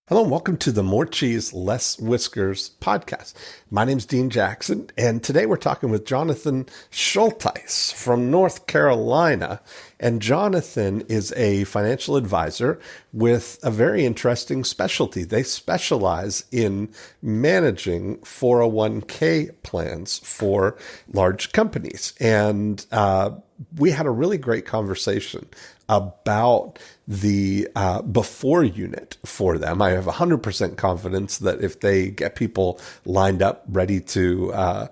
Hello and welcome to the More Cheese Less Whiskers podcast. My name's Dean Jackson, and today we're talking with Jonathon Schultheiss from North Carolina. And Jonathon is a financial advisor with a very interesting specialty. They specialize in managing 401k plans for large companies. And we had a really great conversation about the before unit for them. I have 100% confidence that if they get people lined up ready to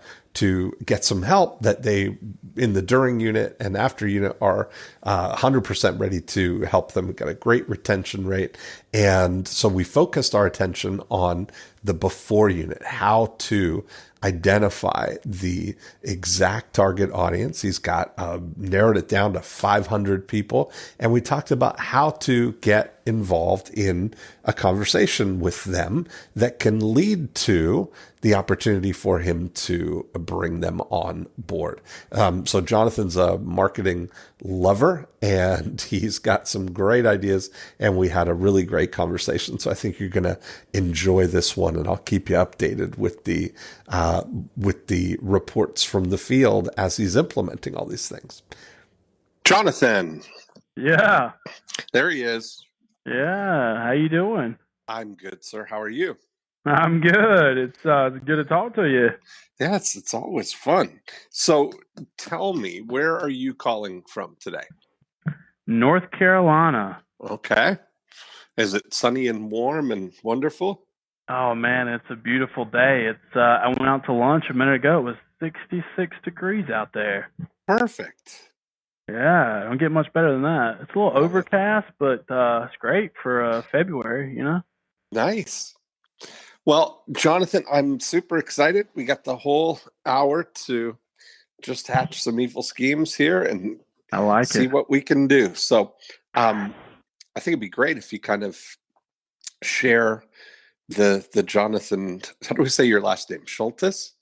get some help, that they in the during unit and after unit are 100% ready to help them get a great retention rate. And so we focused our attention on the before unit, how to identify the exact target audience. He's got narrowed it down to 500 people. And we talked about how to get involved in a conversation with them that can lead to the opportunity for him to bring them on board. So Jonathon's a marketing lover and he's got some great ideas, and we had a really great conversation. So I think you're going to enjoy this one, and I'll keep you updated with the reports from the field as he's implementing all these things. Jonathon. Yeah. There he is. Yeah. How you doing? I'm good, sir. How are you? I'm good. It's good to talk to you. Yes, it's always fun. So tell me, where are you calling from today? North Carolina. Okay. Is it sunny and warm and wonderful? Oh man, it's a beautiful day. It's I went out to lunch a minute ago. It was 66 degrees out there. Perfect. Yeah, don't get much better than that. It's a little overcast, but it's great for February, you know? Nice. Well, Jonathon, I'm super excited. We got the whole hour to just hatch some evil schemes here and see what we can do. So I think it'd be great if you kind of share the Jonathon, how do we say your last name? Schultheiss?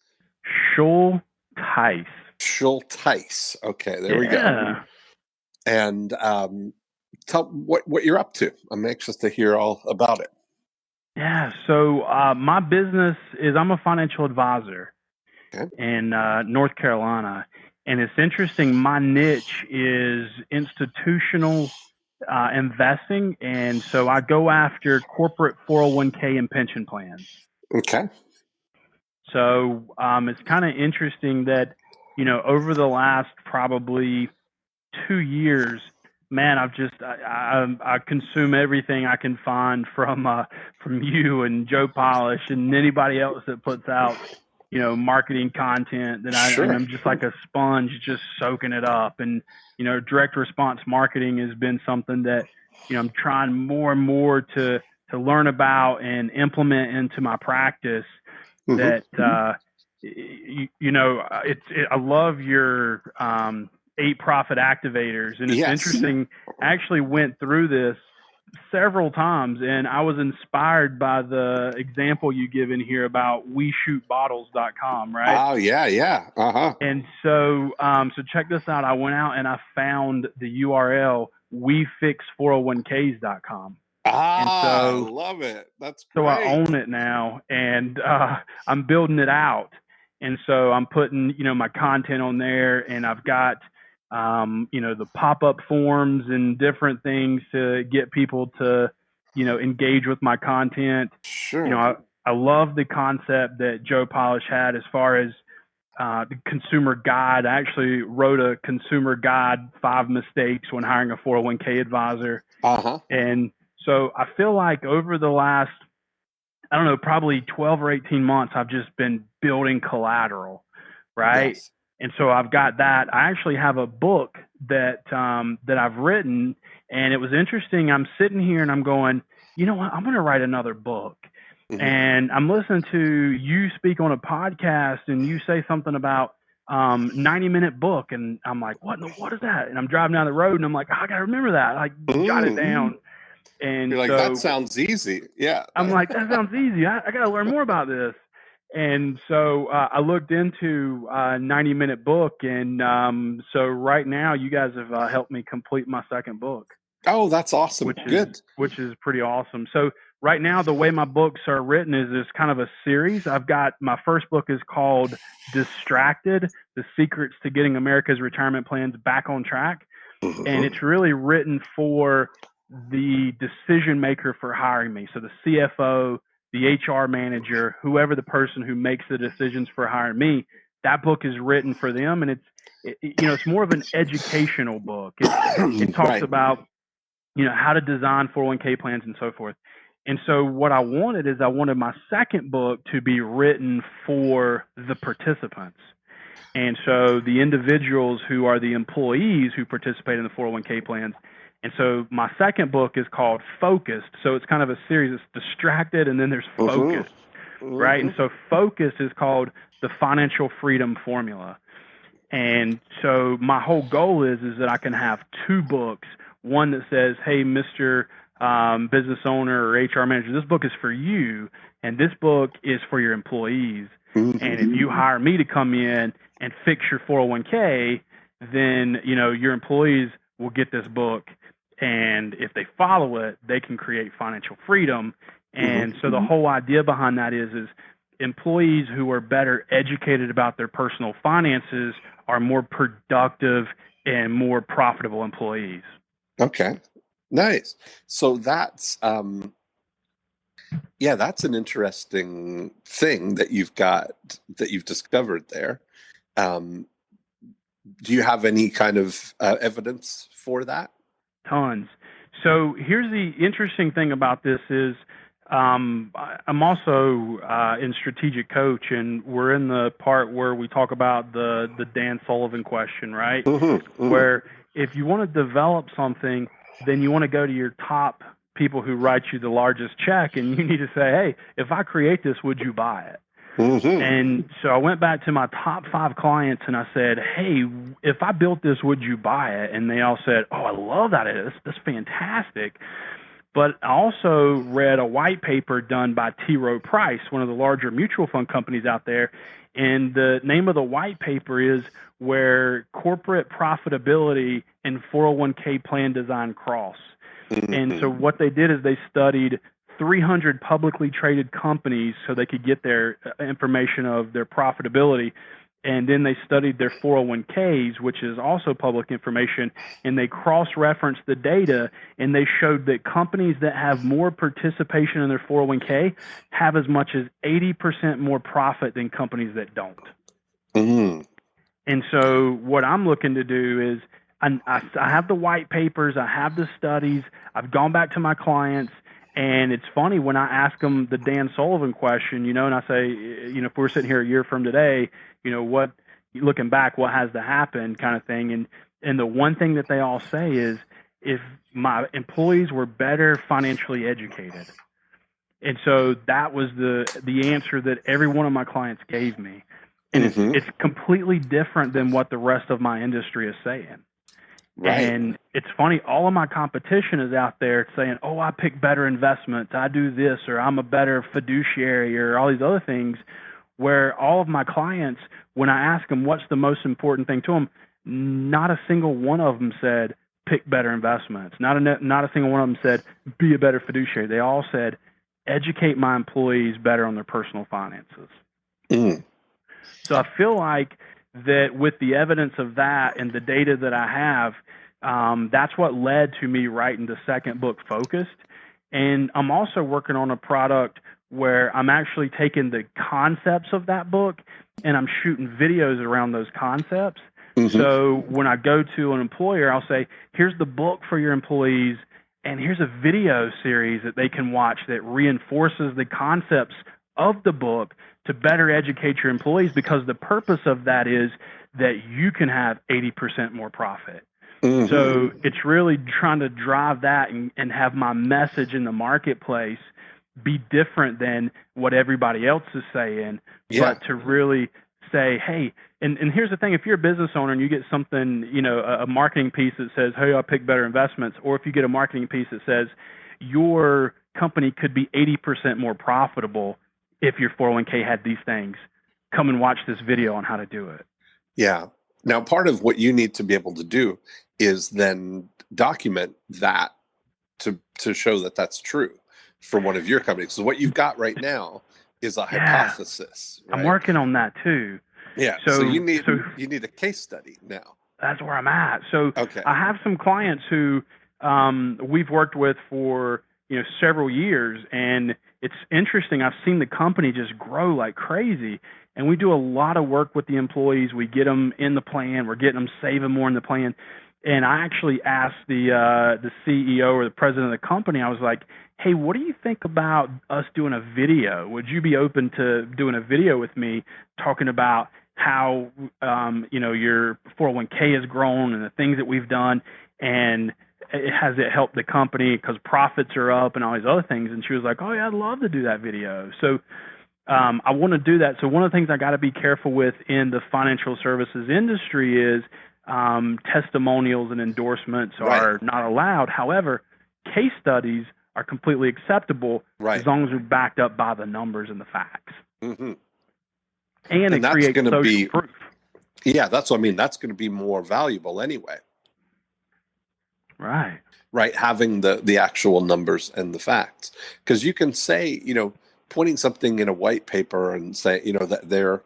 Schultheiss. Schultheiss. Okay, there we go. And tell what you're up to. I'm anxious to hear all about it. Yeah, so my business is I'm a financial advisor in North Carolina. And it's interesting, my niche is institutional investing. And so I go after corporate 401k and pension plans. Okay. So it's kind of interesting that, you know, over the last probably 2 years, man, I consume everything I can find from you and Joe Polish and anybody else that puts out, you know, marketing content that I'm just like a sponge, just soaking it up. And, you know, direct response marketing has been something that, you know, I'm trying more and more to learn about and implement into my practice. That, you know, I love your 8 profit activators. And it's interesting, I actually went through this several times, and I was inspired by the example you give in here about WeShootBottles.com, right? Oh, yeah. And so check this out. I went out and I found the URL WeFix401ks.com. I love it. That's great. So I own it now, and I'm building it out. And so I'm putting, you know, my content on there, and I've got, you know, the pop-up forms and different things to get people to, you know, engage with my content. Sure. You know, I love the concept that Joe Polish had as far as the consumer guide. I actually wrote a consumer guide, 5 mistakes when hiring a 401k advisor. And so I feel like over the last, I don't know, probably 12 or 18 months, I've just been building collateral, right? Yes. And so I've got that. I actually have a book that I've written, and it was interesting. I'm sitting here and I'm going, you know what? I'm going to write another book. And I'm listening to you speak on a podcast, and you say something about 90-minute book, and I'm like, what is that? And I'm driving down the road, and I'm like, I got to remember that. Like, jot it down. And you're like, that sounds easy. Yeah. I'm like, that sounds easy. I got to learn more about this. And so I looked into 90-minute book. And so right now you guys have helped me complete my second book. Oh, that's awesome. Which is pretty awesome. So right now, the way my books are written is kind of a series. I've got my first book is called Distracted: The Secrets to Getting America's Retirement Plans Back on Track. And it's really written for the decision maker for hiring me. So the CFO, the HR manager, whoever the person who makes the decisions for hiring me, that book is written for them. And it's more of an educational book. It talks Right. about, how to design 401k plans and so forth. And so what I wanted my second book to be written for the participants. And so the individuals who are the employees who participate in the 401k plans. And so my second book is called Focused. So it's kind of a series. It's Distracted, and then there's Focused, right? And so Focused is called the Financial Freedom Formula. And so my whole goal is that I can have two books, one that says, hey, Mr. Business owner or HR manager, this book is for you, and this book is for your employees. And if you hire me to come in and fix your 401k, then, your employees will get this book. And if they follow it, they can create financial freedom. And so the whole idea behind that is employees who are better educated about their personal finances are more productive and more profitable employees. Okay. Nice. So that's that's an interesting thing that you've discovered there. Do you have any kind of evidence for that? Tons. So here's the interesting thing about this is I'm also in strategic coach, and we're in the part where we talk about the Dan Sullivan question, right? Where if you want to develop something, then you want to go to your top people who write you the largest check, and you need to say, hey, if I create this, would you buy it? And so I went back to my top 5 clients and I said, hey, if I built this, would you buy it? And they all said, oh, I love that. That's fantastic. But I also read a white paper done by T. Rowe Price, one of the larger mutual fund companies out there. And the name of the white paper is Where Corporate Profitability and 401k Plan Design Cross. And so what they did is they studied 300 publicly traded companies so they could get their information of their profitability. And then they studied their 401ks, which is also public information, and they cross-referenced the data, and they showed that companies that have more participation in their 401k have as much as 80% more profit than companies that don't. And so what I'm looking to do is I have the white papers, I have the studies, I've gone back to my clients, and it's funny when I ask them the Dan Sullivan question, and I say, if we're sitting here a year from today, what, looking back, what has to happen kind of thing. And the one thing that they all say is, if my employees were better financially educated. And so that was the answer that every one of my clients gave me. And it's completely different than what the rest of my industry is saying. Right. And it's funny, all of my competition is out there saying, oh, I pick better investments, I do this, or I'm a better fiduciary, or all these other things, where all of my clients, when I ask them what's the most important thing to them, not a single one of them said, pick better investments. Not a single one of them said, be a better fiduciary. They all said, educate my employees better on their personal finances. So I feel like that with the evidence of that and the data that I have, that's what led to me writing the second book, Focused. And I'm also working on a product where I'm actually taking the concepts of that book and I'm shooting videos around those concepts. So when I go to an employer, I'll say, here's the book for your employees, and here's a video series that they can watch that reinforces the concepts of the book to better educate your employees, because the purpose of that is that you can have 80% more profit. So it's really trying to drive that and have my message in the marketplace be different than what everybody else is saying, but to really say, hey, and here's the thing, if you're a business owner and you get something, a marketing piece that says, hey, I pick better investments, or if you get a marketing piece that says your company could be 80% more profitable if your 401k had these things, come and watch this video on how to do it. Yeah. Now, part of what you need to be able to do is then document that to show that that's true. for one of your companies. So what you've got right now is a hypothesis, right? I'm working on that too. Yeah. So you need a case study now. That's where I'm at. So okay. I have some clients who we've worked with for several years, and it's interesting. I've seen the company just grow like crazy, and we do a lot of work with the employees. We get them in the plan. We're getting them saving more in the plan. And I actually asked the CEO or the president of the company. I was like, "Hey, what do you think about us doing a video? Would you be open to doing a video with me talking about how your 401k has grown and the things that we've done, and has it helped the company because profits are up and all these other things?" And she was like, "Oh yeah, I'd love to do that video." So I want to do that. So one of the things I got to be careful with in the financial services industry is testimonials and endorsements are not allowed. However, case studies are completely acceptable as long as they're backed up by the numbers and the facts. Mm-hmm. And it creates social proof. Yeah, that's what I mean. That's going to be more valuable anyway. Right. Having the actual numbers and the facts. Because you can say, putting something in a white paper and say, that they're,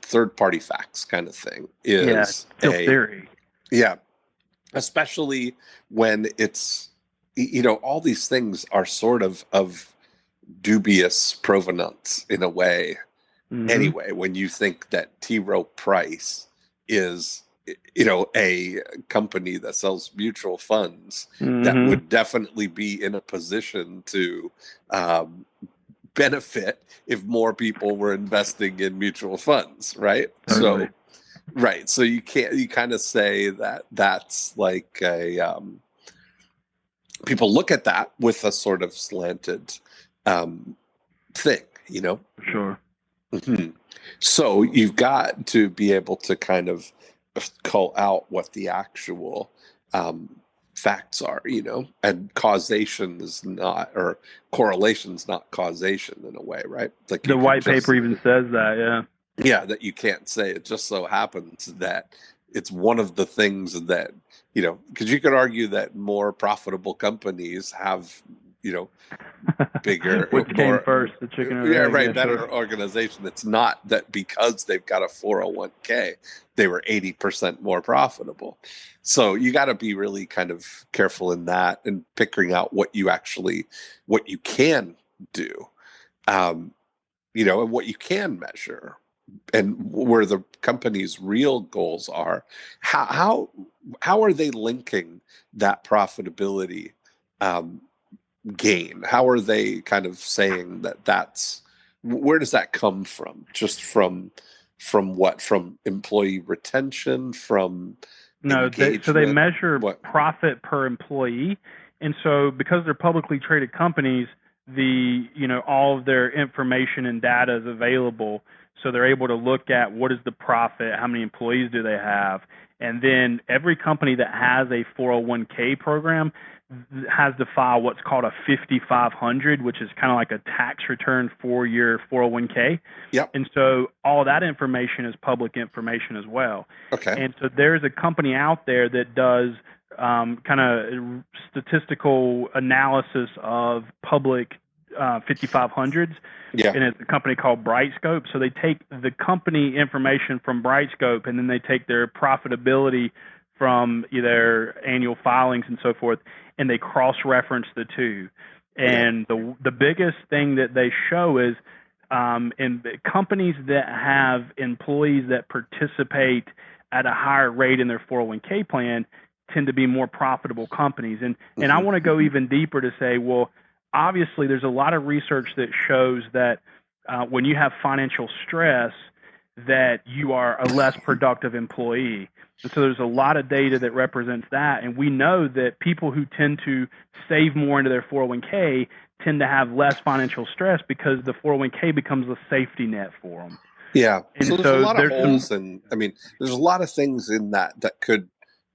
third-party facts kind of thing is still theory. Yeah. Especially when it's, all these things are sort of dubious provenance in a way. Mm-hmm. Anyway, when you think that T. Rowe Price is, a company that sells mutual funds that would definitely be in a position to benefit if more people were investing in mutual funds, right? Totally. So you kind of say that that's like a people look at that with a sort of slanted thing, Sure. Mm-hmm. So you've got to be able to kind of call out what the actual facts are, and causation is not, or correlation is not causation in a way, right? Like the white paper even says that, yeah, that you can't say it just so happens that it's one of the things that, because you could argue that more profitable companies have, bigger, which came first, the chicken or the egg? Right, better organization. It's not that because they've got a 401k, they were 80% more profitable. So you got to be really kind of careful in that and figuring out what you can do, and what you can measure, and where the company's real goals are. How are they linking that profitability gain? How are they kind of saying where does that come from? Just from what? From employee retention? From engagement? So they measure profit per employee, and so because they're publicly traded companies, all of their information and data is available. So they're able to look at what is the profit, how many employees do they have, and then every company that has a 401k program has to file what's called a 5500, which is kind of like a tax return for your 401k. Yep. And so all that information is public information as well. Okay. And so there's a company out there that does kind of statistical analysis of public 5500s. Yeah. And it's a company called Brightscope. So they take the company information from Brightscope, and then they take their profitability from their annual filings and so forth, and they cross-reference the two. And the biggest thing that they show is in companies that have employees that participate at a higher rate in their 401k plan tend to be more profitable companies. And I want to go even deeper to say, well, obviously there's a lot of research that shows that when you have financial stress, that you are a less productive employee. And so there's a lot of data that represents that. And we know that people who tend to save more into their 401k tend to have less financial stress because the 401k becomes a safety net for them. Yeah. And so there's a lot of holes, and there's a lot of things in that could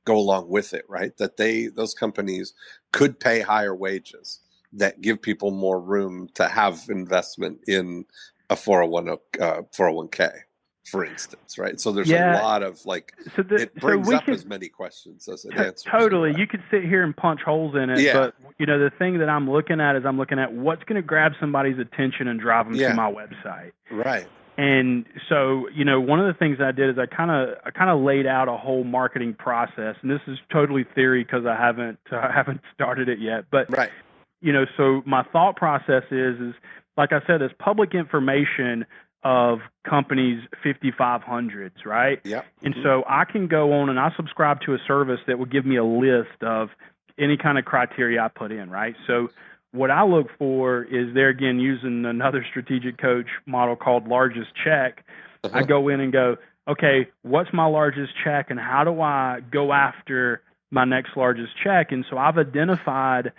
go along with it, right? That those companies could pay higher wages that give people more room to have investment in a 401k, for instance, right? So there's a Yeah. lot of it brings up as many questions as it answers. Totally. You could sit here and punch holes in it, but the thing that I'm looking at is I'm looking at what's going to grab somebody's attention and drive them to my website. Right. And so, one of the things I did is I kind of laid out a whole marketing process, and this is totally theory because I haven't started it yet. But right. So my thought process is like I said, there's public information of companies 5500s, right? Yeah. And so I can go on and I subscribe to a service that will give me a list of any kind of criteria I put in, right? So what I look for is there again using another strategic coach model called largest check. I go in and go, okay, what's my largest check and how do I go after my next largest check? And so I've identified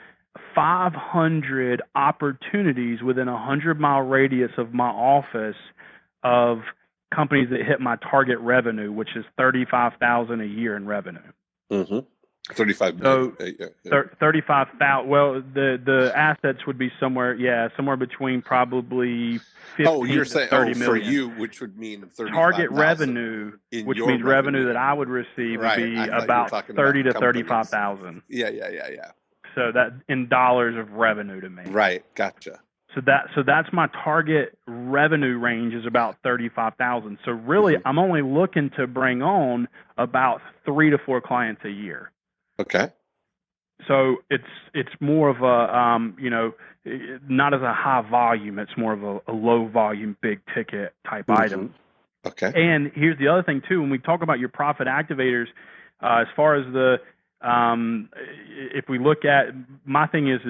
500 opportunities within a 100-mile radius of my office of companies that hit my target revenue, which is $35,000 a year in revenue. 35. So 35,000. Well, the assets would be somewhere between probably 15 you're to saying 30 for million. you, which would mean 35,000 target revenue, which means revenue that I would receive would be about 30 to 35,000. Yeah. So that in dollars of revenue to me. Right. Gotcha. So that's my target revenue range is about 35,000. So really, I'm only looking to bring on about 3 to 4 clients a year. Okay. So it's more of a not as a high volume. It's more of a low volume, big ticket type item. Okay. And here's the other thing too. When we talk about your profit activators, as far as if we look at, my thing is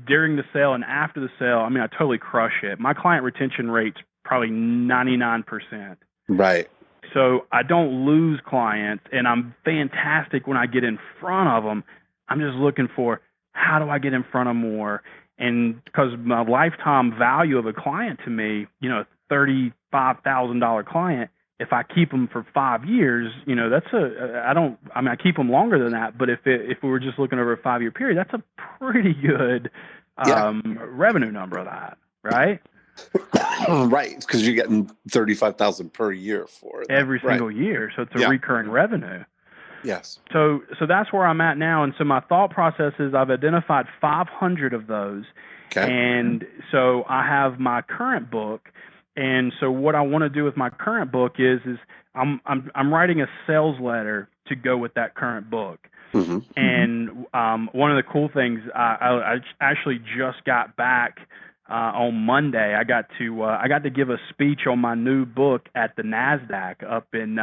during the sale and after the sale, I mean, I totally crush it. My client retention rate's probably 99%. Right. So I don't lose clients, and I'm fantastic when I get in front of them. I'm just looking for how do I get in front of more? And because my lifetime value of a client to me, a $35,000 client, if I keep them for 5 years, I keep them longer than that. But if we were just looking over a 5-year period, that's a pretty good revenue number of that, right? Right, because you're getting 35,000 per year for it. Every single year, so it's a recurring revenue. Yes. So that's where I'm at now, and so my thought process is I've identified 500 of those, and so I have my current book, and so what I want to do with my current book is I'm writing a sales letter to go with that current book. And one of the cool things, I actually just got back on Monday. I got to give a speech on my new book at the NASDAQ up in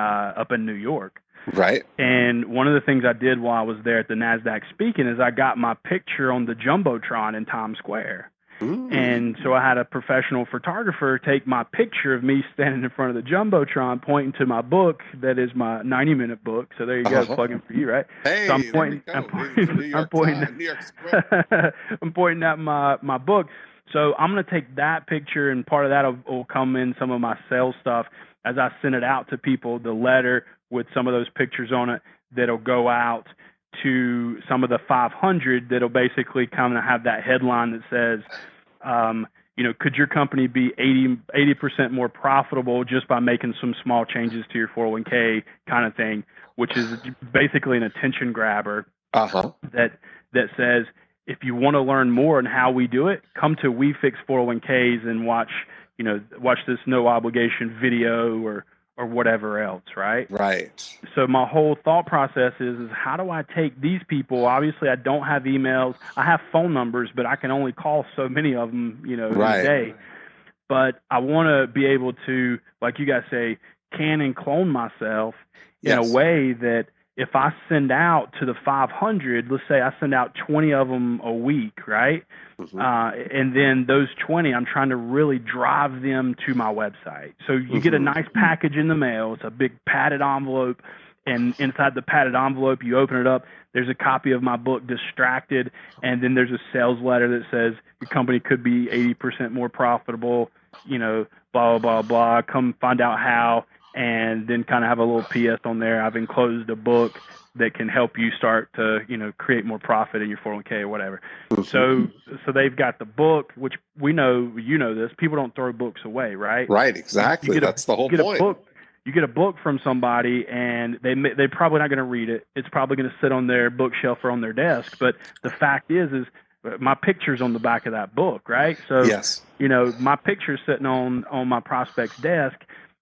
New York. Right. And one of the things I did while I was there at the NASDAQ speaking is I got my picture on the Jumbotron in Times Square. And so I had a professional photographer take my picture of me standing in front of the Jumbotron pointing to my book that is my 90-minute book. So there you go, plugging for you, right? Hey, so I'm pointing at my book. So I'm going to take that picture, and part of that will come in some of my sales stuff as I send it out to people, the letter with some of those pictures on it that'll go out to some of the 500 that'll basically kind of have that headline that says, could your company be 80% more profitable just by making some small changes to your 401k kind of thing, which is basically an attention grabber that says, if you want to learn more on how we do it, come to We Fix 401ks and watch this no obligation video or whatever else, right? Right. So my whole thought process is how do I take these people? Obviously, I don't have emails. I have phone numbers, but I can only call so many of them, in a day. But I want to be able to, like you guys say, can and clone myself in a way that if I send out to the 500, let's say I send out 20 of them a week, right? And then those 20, I'm trying to really drive them to my website. So you get a nice package in the mail. It's a big padded envelope. And inside the padded envelope, you open it up. There's a copy of my book, Distracted. And then there's a sales letter that says your company could be 80% more profitable, blah, blah, blah, blah. Come find out how. And then kind of have a little PS on there. I've enclosed a book that can help you start to, create more profit in your 401k or whatever. So they've got the book, which we know, this. People don't throw books away, right? Right, exactly. That's the whole point. you get a book from somebody and they're probably not going to read it. It's probably going to sit on their bookshelf or on their desk. But the fact is my picture's on the back of that book, right? So, Yes. my picture's sitting on my prospect's desk.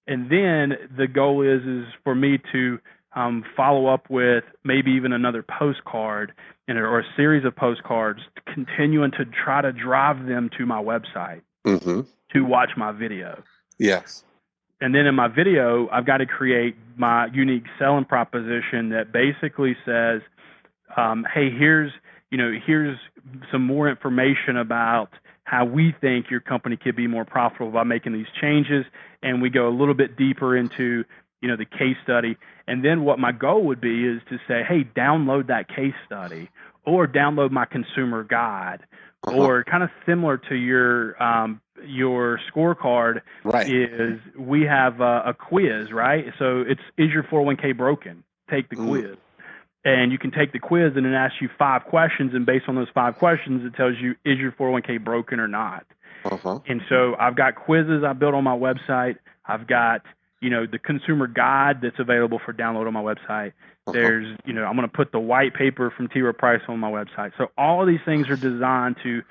And then the goal is for me to follow up with maybe even another postcard or a series of postcards, continuing to try to drive them to my website to watch my video. Yes. And then in my video, I've got to create my unique selling proposition that basically says, hey, here's some more information about how we think your company could be more profitable by making these changes. And we go a little bit deeper into, the case study. And then what my goal would be is to say, hey, download that case study or download my consumer guide or kind of similar to your scorecard. Right. Is we have a quiz, right? So is your 401k broken? Take the quiz. And you can take the quiz and it asks you 5 questions. And based on those 5 questions, it tells you, is your 401k broken or not? And so I've got quizzes I built on my website. I've got, the consumer guide that's available for download on my website. There's, I'm going to put the white paper from T. Rowe Price on my website. So all of these things are designed to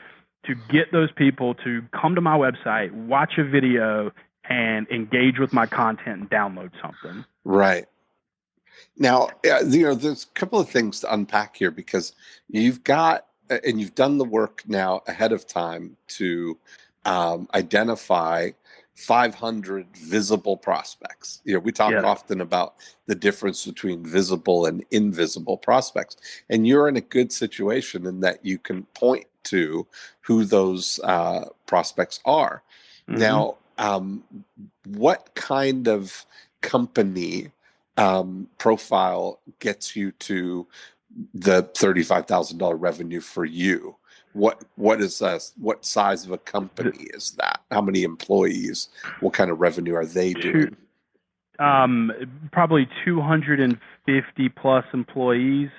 get those people to come to my website, watch a video, and engage with my content and download something. Right. Now, there's a couple of things to unpack here because you've got, and you've done the work now ahead of time to identify 500 visible prospects. We talk often about the difference between visible and invisible prospects. And you're in a good situation in that you can point to who those prospects are. Now, what kind of company profile gets you to the $35,000 revenue for you? What size of a company is that? How many employees? What kind of revenue are they doing? Probably 250 plus employees.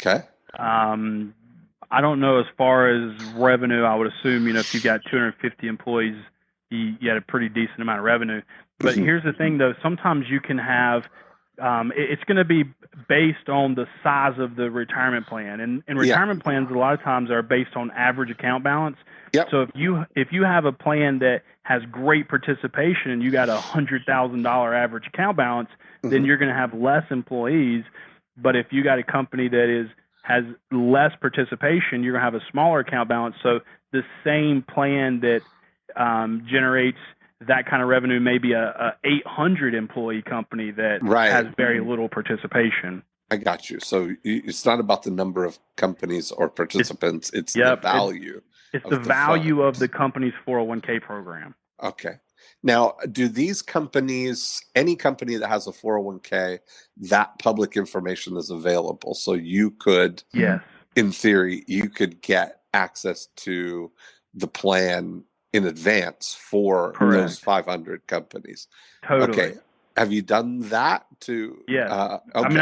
Okay. I don't know as far as revenue. I would assume, if you got 250 employees, you had a pretty decent amount of revenue. But here's the thing, though. Sometimes you can have it's going to be based on the size of the retirement plan, and retirement plans a lot of times are based on average account balance. So if you have a plan that has great participation and you got $100,000 average account balance, then you're going to have less employees. But if you got a company that has less participation, you're going to have a smaller account balance. So the same plan that generates that kind of revenue may be a 800 employee company that has very little participation. I got you. So it's not about the number of companies or participants. It's the value. It's the value of the company's 401k program. Okay. Now, do these companies, any company that has a 401k, that public information is available? So you could, in theory, you could get access to the plan in advance for those 500 companies. Totally. Okay. Have you done that to? Yeah. Okay. I mean,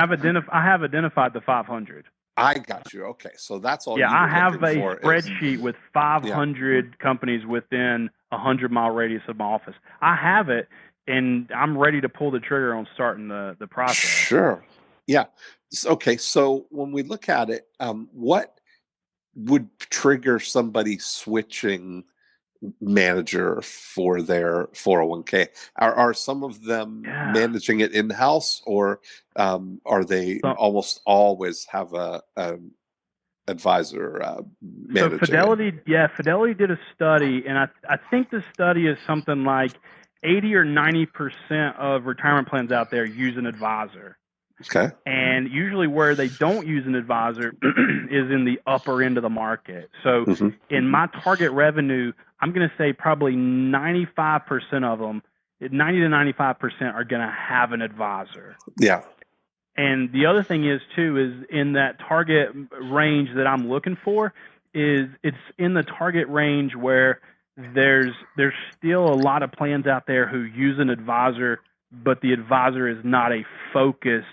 I have identified the 500. I got you. Okay. So that's all. Yeah, I have a spreadsheet with 500 companies within a 100-mile radius of my office. I have it, and I'm ready to pull the trigger on starting the process. Sure. Yeah. Okay. So when we look at it, what would trigger somebody switching manager for their 401k? Are some of them managing it in-house, or are they almost always have a advisor managing? So Fidelity did a study, and I think the study is something like 80 or 90% of retirement plans out there use an advisor. Okay. And usually where they don't use an advisor is in the upper end of the market. So in my target revenue, I'm going to say probably 95% of them, 90 to 95% are going to have an advisor. Yeah. And the other thing is too, is in that target range that I'm looking for, is it's in the target range where there's still a lot of plans out there who use an advisor, but the advisor is not a focused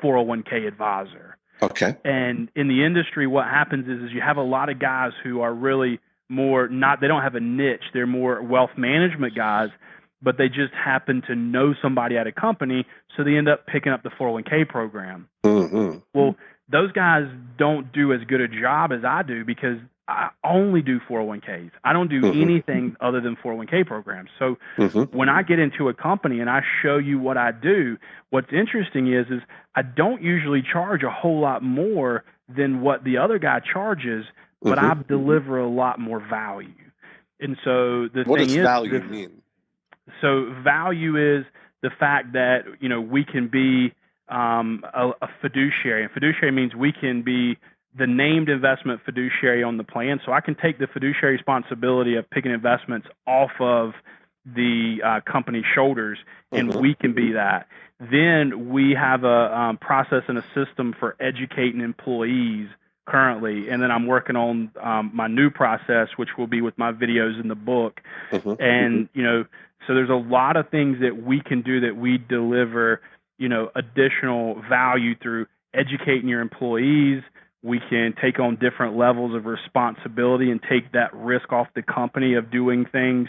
401k advisor. Okay. And in the industry, what happens is you have a lot of guys who are really more they don't have a niche. They're more wealth management guys, but they just happen to know somebody at a company, so they end up picking up the 401k program. Mm-hmm. Well, those guys don't do as good a job as I do because I only do 401ks. I don't do anything other than 401k programs. So when I get into a company and I show you what I do, what's interesting is I don't usually charge a whole lot more than what the other guy charges, but I deliver a lot more value. And so what does value mean? So value is the fact that, we can be a fiduciary. And fiduciary means we can be the named investment fiduciary on the plan. So I can take the fiduciary responsibility of picking investments off of the company's shoulders, and we can be that. Then we have a process and a system for educating employees currently, and then I'm working on my new process, which will be with my videos in the book. And so there's a lot of things that we can do that we deliver, additional value through educating your employees. We can take on different levels of responsibility and take that risk off the company of doing things.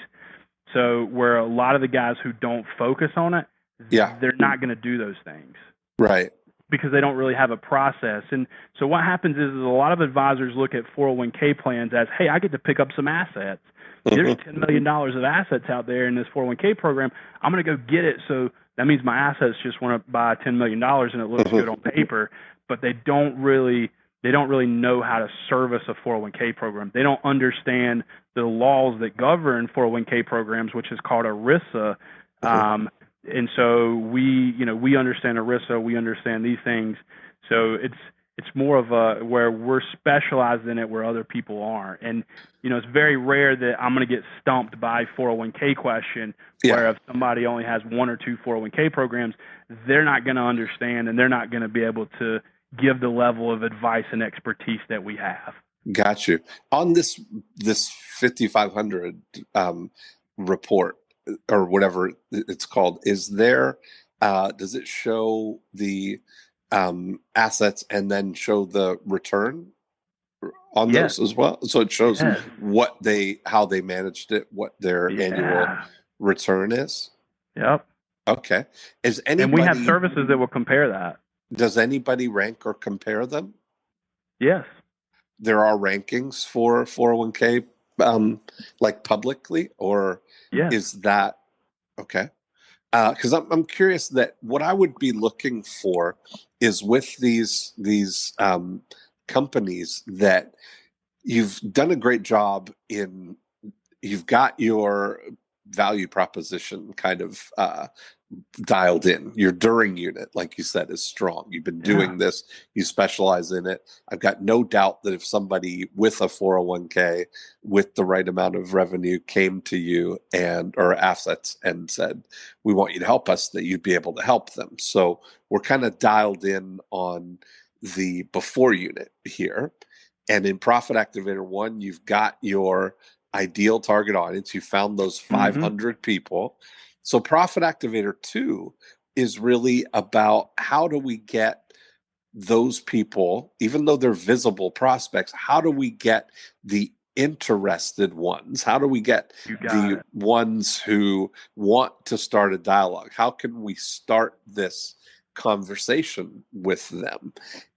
So where a lot of the guys who don't focus on it, they're not going to do those things. Right. Because they don't really have a process. And so what happens is a lot of advisors look at 401k plans as, hey, I get to pick up some assets. There's $10 million of assets out there in this 401k program. I'm going to go get it. So that means my assets just went up by $10 million and it looks good on paper, but they don't really know how to service a 401k program. They don't understand the laws that govern 401k programs, which is called ERISA. And so we understand ERISA, we understand these things. So it's more of a where we're specialized in it where other people aren't. And it's very rare that I'm going to get stumped by 401k question. Where if somebody only has one or two 401k programs, they're not going to understand and they're not going to be able to give the level of advice and expertise that we have. Got you. On this 5,500 report or whatever it's called, is there? Does it show the assets and then show the return on those as well? So it shows how they managed it, what their annual return is. Yep. Okay. And we have services that will compare that. Does anybody rank or compare them? Yes. There are rankings for 401k, like publicly, or is that okay? Because I'm curious that what I would be looking for is with these companies that you've done a great job in. You've got your value proposition kind of dialed in. Your during unit, like you said, is strong. You've been doing this. You specialize in it. I've got no doubt that if somebody with a 401k with the right amount of revenue came to you or assets and said, we want you to help us, that you'd be able to help them. So we're kind of dialed in on the before unit here. And in Profit Activator 1, you've got your ideal target audience. You found those 500 people. So Profit Activator 2 is really about how do we get those people, even though they're visible prospects, how do we get the interested ones? How do we get the ones who want to start a dialogue? How can we start this conversation with them?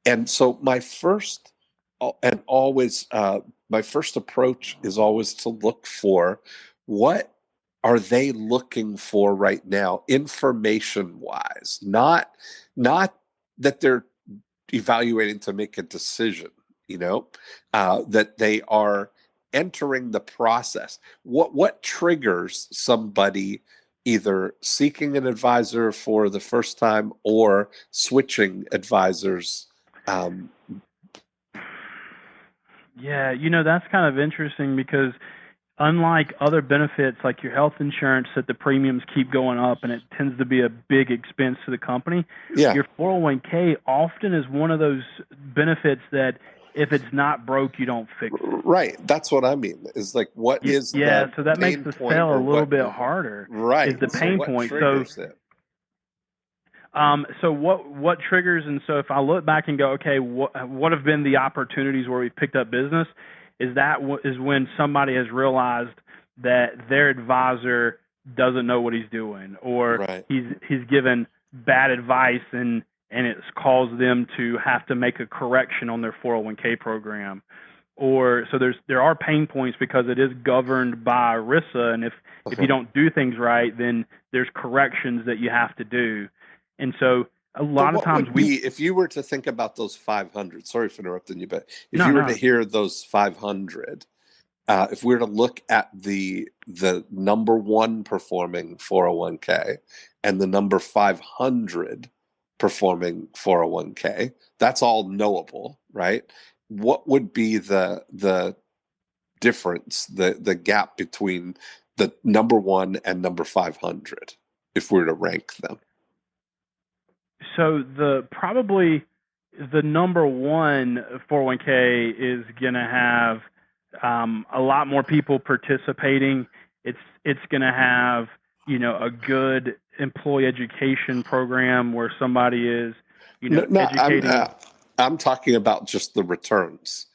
And so my first approach is always to look for what are they looking for right now, information wise, not that they're evaluating to make a decision, that they are entering the process. What triggers somebody either seeking an advisor for the first time or switching advisors? That's kind of interesting because unlike other benefits like your health insurance that the premiums keep going up and it tends to be a big expense to the company, your 401k often is one of those benefits that if it's not broke, you don't fix it. Right. That's what I mean. Is like what is the so that pain makes the point sale a or little bit harder. Right. Is the pain point. Triggers it? So what triggers, and so if I look back and go, okay, what have been the opportunities where we've picked up business? Is when somebody has realized that their advisor doesn't know what he's doing, or Right. he's given bad advice and it's caused them to have to make a correction on their 401k program. Or so there are pain points because it is governed by ERISA, and if you don't do things right, then there's corrections that you have to do. And so a lot of times if you were to think about those 500, sorry for interrupting you, but if you were to hear those 500, if we were to look at the number one performing 401k and the number 500 performing 401k, that's all knowable, right? What would be the difference, the gap between the number one and number 500 if we were to rank them? So probably the number one 401k is going to have a lot more people participating. It's going to have, a good employee education program where somebody is, educating. I'm talking about just the returns.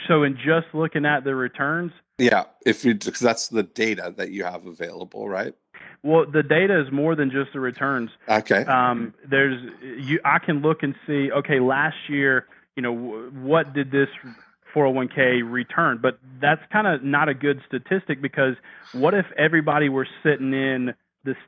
So in just looking at the returns? Yeah, because that's the data that you have available, right? Well, the data is more than just the returns. Okay. I can look and see, okay, last year, what did this 401k return? But that's kind of not a good statistic, because what if everybody were sitting in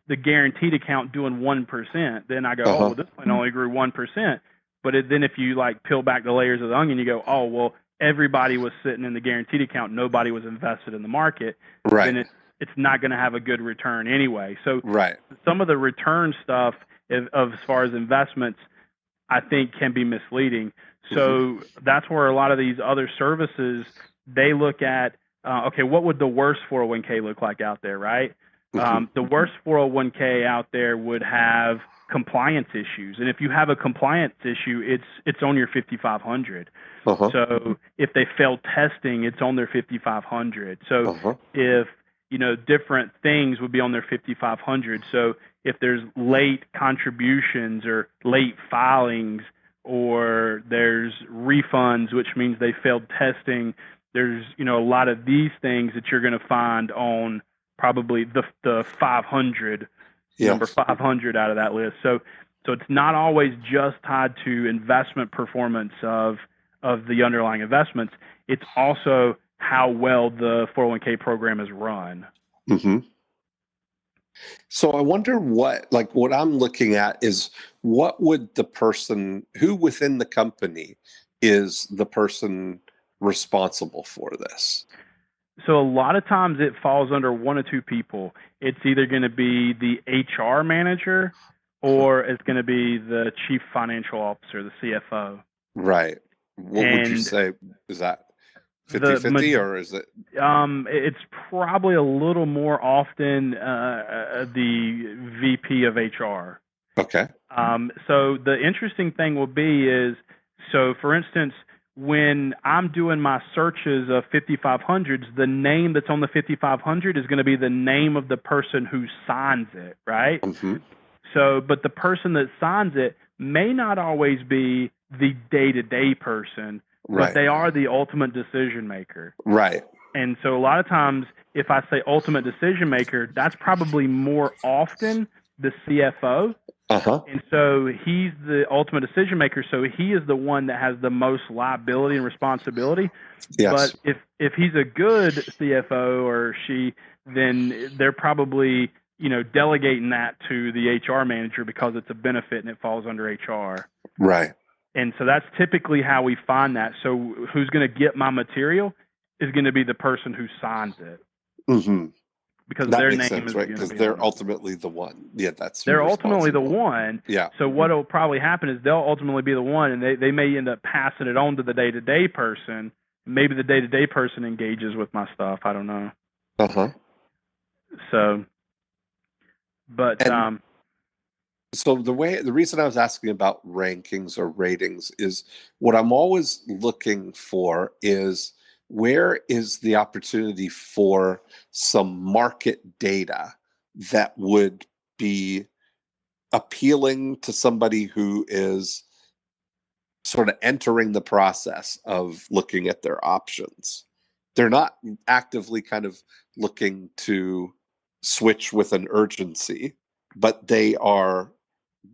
the guaranteed account doing 1%? Then I go, oh, well, this one only grew 1%. But then if you peel back the layers of the onion, you go, oh, well, everybody was sitting in the guaranteed account, nobody was invested in the market. Right. Then it's not going to have a good return anyway. So some of the return stuff as far as investments, I think, can be misleading. So that's where a lot of these other services, they look at, okay, what would the worst 401k look like out there, right? The worst 401k out there would have compliance issues. And if you have a compliance issue, it's on your 5,500. So if they fail testing, it's on their 5,500. So if different things would be on their 5,500. So if there's late contributions or late filings, or there's refunds, which means they failed testing, there's, a lot of these things that you're going to find on probably the 500, number 500 out of that list. So it's not always just tied to investment performance of the underlying investments. It's also how well the 401k program is run. So I wonder what I'm looking at is, what would the person who within the company is the person responsible for this? So a lot of times it falls under one or two people. It's either going to be the HR manager, or it's going to be the chief financial officer, the CFO. Right. What would you say? Is that 50-50, or is it? It's probably a little more often the VP of HR. Okay. So the interesting thing will be is, so for instance, when I'm doing my searches of 5,500s, the name that's on the 5,500 is going to be the name of the person who signs it, right? So, but the person that signs it may not always be the day-to-day person, but they are the ultimate decision maker. Right. And so a lot of times, if I say ultimate decision maker, that's probably more often the CFO. And so he's the ultimate decision maker. So he is the one that has the most liability and responsibility. But if he's a good CFO or she, then they're probably, delegating that to the HR manager because it's a benefit and it falls under HR. Right. And so that's typically how we find that. So who's going to get my material is going to be the person who signs it. Because that their name sense, is right? Because they're ultimately the one. Yeah, they're ultimately the one. Yeah. So what will probably happen is they'll ultimately be the one, and they may end up passing it on to the day-to-day person. Maybe the day-to-day person engages with my stuff. I don't know. So, but so the reason I was asking about rankings or ratings is, what I'm always looking for is, where is the opportunity for some market data that would be appealing to somebody who is sort of entering the process of looking at their options? They're not actively kind of looking to switch with an urgency, but they are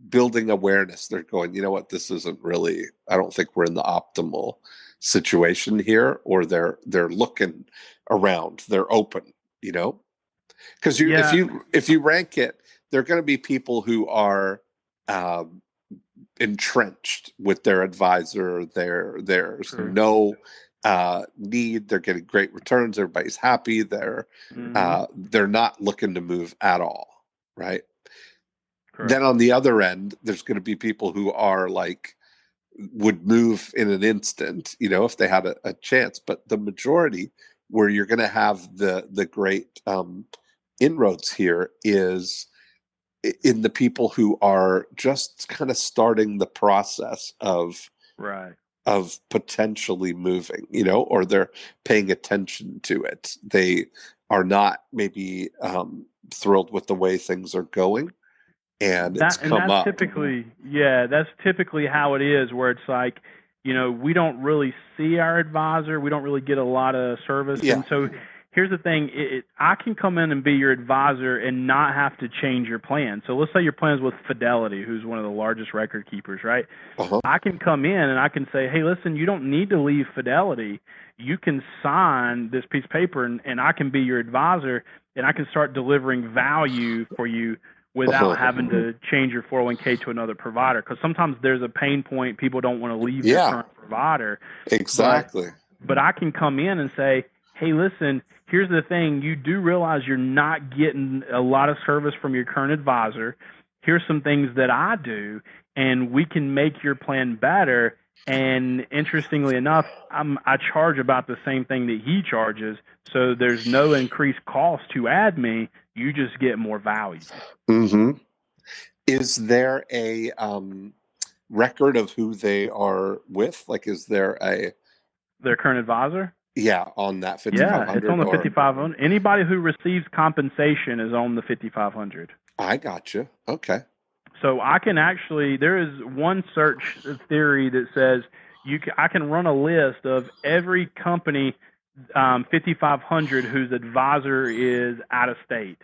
building awareness. They're going, you know what, this isn't really, I don't think we're in the optimal situation here, or they're looking around, they're open, because Yeah. if you rank it, there are going to be people who are um, entrenched with their advisor. There's True. no need. They're getting great returns. Everybody's happy. They're not looking to move at all, right? Correct. Then on the other end, there's going to be people who are like would move in an instant, if they had a chance. But the majority, where you're going to have the great inroads here, is in the people who are just kind of starting the process of potentially moving, or they're paying attention to it. They are not maybe thrilled with the way things are going, and it's come up. That's typically how it is, where it's like, we don't really see our advisor. We don't really get a lot of service. Yeah. And so here's the thing. I can come in and be your advisor and not have to change your plan. So let's say your plan is with Fidelity, who's one of the largest record keepers, right? Uh-huh. I can come in and I can say, hey, listen, you don't need to leave Fidelity. You can sign this piece of paper and I can be your advisor, and I can start delivering value for you without having to change your 401k to another provider. Because sometimes there's a pain point. People don't want to leave their current provider. Exactly. But I can come in and say, hey, listen, here's the thing. You do realize you're not getting a lot of service from your current advisor. Here's some things that I do, and we can make your plan better. And interestingly enough, I charge about the same thing that he charges. So there's no increased cost to add me. You just get more value. Mm-hmm. Is there a record of who they are with? Like, is there their current advisor? Yeah, on that 5,500. Yeah, it's on the 5,500. Anybody who receives compensation is on the 5,500. I got you. Okay. So I can actually, there is one search theory that says I can run a list of every company 5,500 whose advisor is out of state.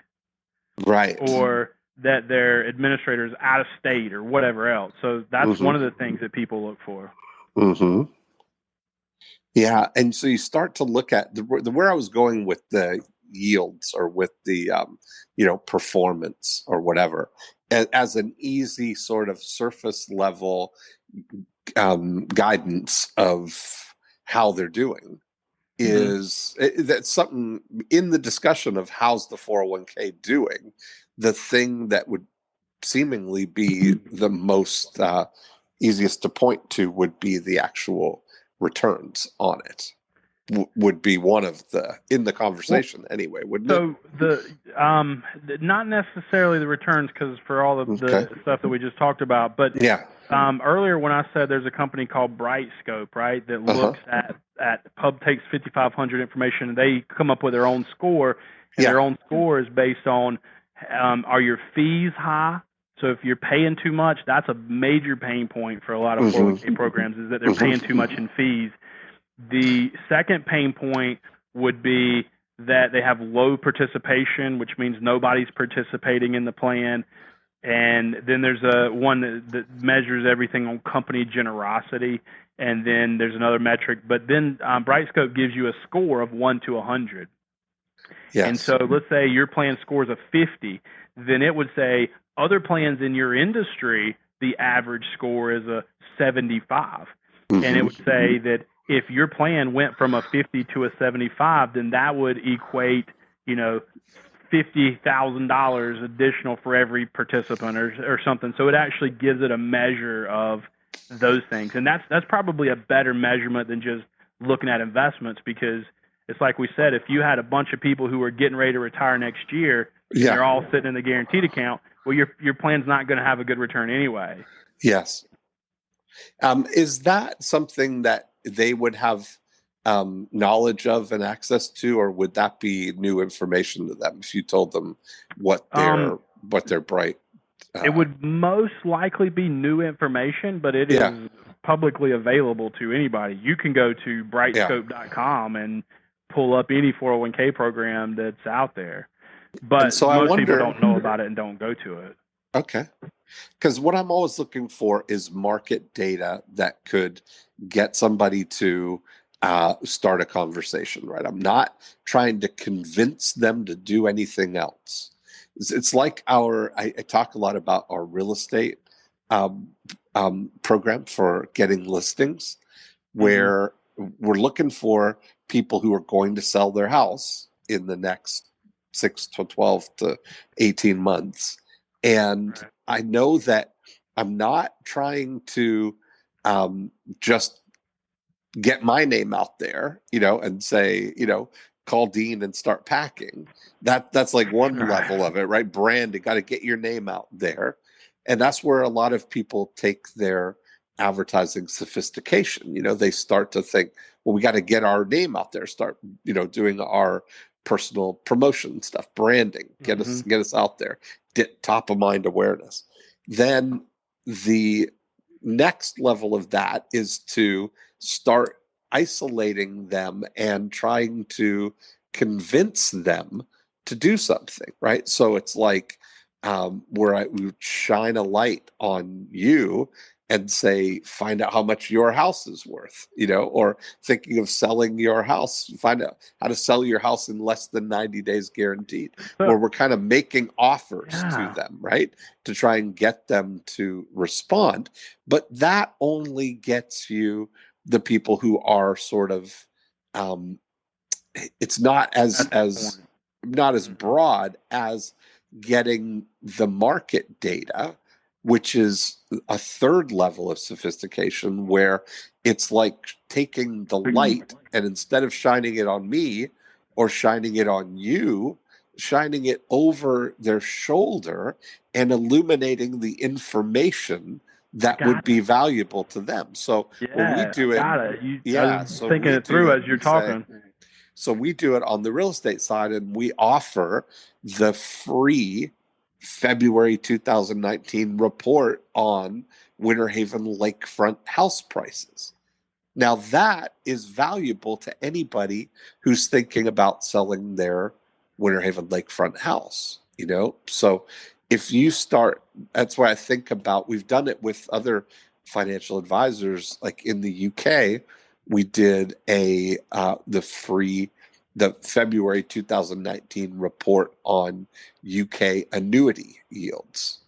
Right. Or that their administrator is out of state or whatever else. So that's one of the things that people look for. Mm-hmm. Yeah, and so you start to look at where I was going with the yields, or with the performance or whatever, as an easy sort of surface level guidance of how they're doing. Is that's something in the discussion of how's the 401k doing? The thing that would seemingly be the most easiest to point to would be the actual returns on it. Would be one of in the conversation anyway, wouldn't it? So not necessarily the returns, because for all the stuff that we just talked about, but earlier when I said there's a company called Brightscope, right, that looks at takes 5,500 information, and they come up with their own score, and their own score is based on are your fees high? So if you're paying too much, that's a major pain point for a lot of 401k programs, is that they're paying too much in fees. The second pain point would be that they have low participation, which means nobody's participating in the plan. And then there's one that measures everything on company generosity. And then there's another metric. But then Brightscope gives you a score of 1 to 100. Yes. And so let's say your plan scores a 50. Then it would say other plans in your industry, the average score is a 75. And it would say that if your plan went from a 50 to a 75, then that would equate, $50,000 additional for every participant or something. So it actually gives it a measure of those things. And that's probably a better measurement than just looking at investments, because it's like we said, if you had a bunch of people who were getting ready to retire next year, and they're all sitting in the guaranteed account, well, your plan's not going to have a good return anyway. Yes. Is that something that they would have knowledge of and access to, or would that be new information to them if you told them what their bright? It would most likely be new information, but it is publicly available to anybody. You can go to brightscope.com and pull up any 401k program that's out there. but so I most people wonder, don't know about it and don't go to it. okay, because what I'm always looking for is market data that could get somebody to start a conversation, right? I'm not trying to convince them to do anything else. It's like I talk a lot about our real estate um, program for getting listings, where we're looking for people who are going to sell their house in the next 6 to 12 to 18 months. And Right. I know that I'm not trying to just get my name out there, and say, call Dean and start packing. That's like one level of it, right? Branding, got to get your name out there. And that's where a lot of people take their advertising sophistication. They start to think, well, we got to get our name out there, start, doing our personal promotion stuff, branding, get us out there, get top of mind awareness. Then the next level of that is to start isolating them and trying to convince them to do something, right? So it's like where I would shine a light on you and say, find out how much your house is worth, or thinking of selling your house, find out how to sell your house in less than 90 days guaranteed, where we're kind of making offers to them, right? To try and get them to respond. But that only gets you the people who are sort of, it's not as not as broad as getting the market data, which is a third level of sophistication, where it's like taking the light and instead of shining it on me or shining it on you, shining it over their shoulder and illuminating the information that would be valuable to them. So when we do it, I was thinking it through as you're talking. So we do it on the real estate side, and we offer the free February 2019 report on Winter Haven lakefront house prices. Now, that is valuable to anybody who's thinking about selling their Winter Haven lakefront house, So if you start, that's why I think about, we've done it with other financial advisors, like in the UK, we did the February 2019 report on UK annuity yields.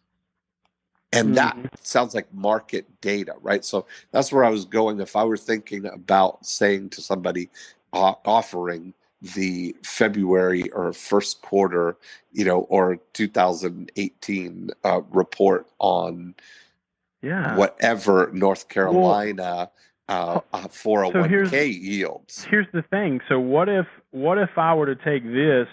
And that sounds like market data, right? So that's where I was going. If I were thinking about saying to somebody, offering the February or first quarter, or 2018 report on whatever North Carolina 401k yields. Here's the thing. So what if I were to take this,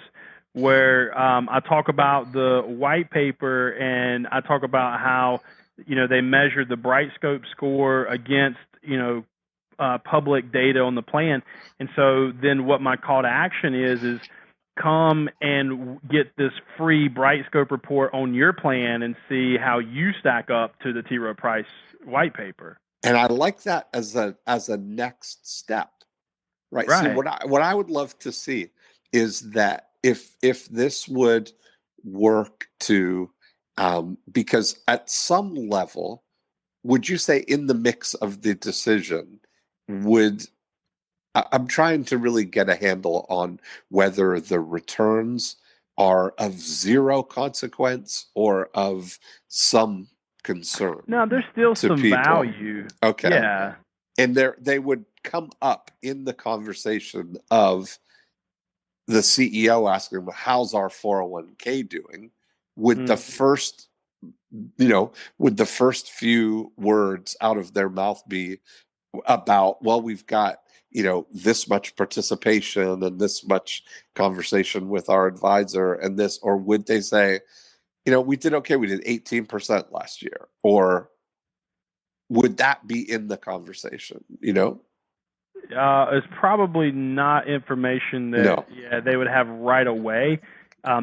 where I talk about the white paper and I talk about how they measure the BrightScope score against public data on the plan, and so then what my call to action is come and get this free BrightScope report on your plan and see how you stack up to the T. Rowe Price white paper. And I like that as a next step, right? See, what I would love to see is that if this would work to, because at some level, would you say in the mix of the decision, I'm trying to really get a handle on whether the returns are of zero consequence or of some concern. No, there's still some people. Value. Okay. Yeah. And they would come up in the conversation of the CEO asking, how's our 401k doing? Would the first, would the first few words out of their mouth be about, well, we've got, this much participation and this much conversation with our advisor and this, or would they say, we did okay, we did 18% last year, or would that be in the conversation, It's probably not information that they would have right away.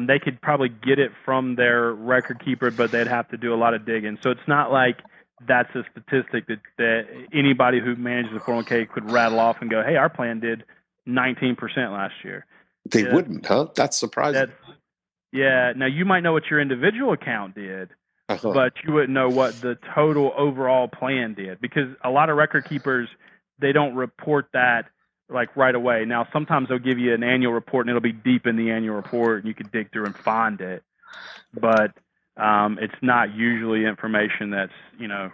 They could probably get it from their record keeper, but they'd have to do a lot of digging. So it's not like that's a statistic that anybody who manages a 401k could rattle off and go, hey, our plan did 19% last year. They wouldn't, huh? That's surprising. Yeah. Now you might know what your individual account did, Uh-huh. but you wouldn't know what the total overall plan did, because a lot of record keepers, they don't report that like right away. Now sometimes they'll give you an annual report and it'll be deep in the annual report and you can dig through and find it, but it's not usually information that's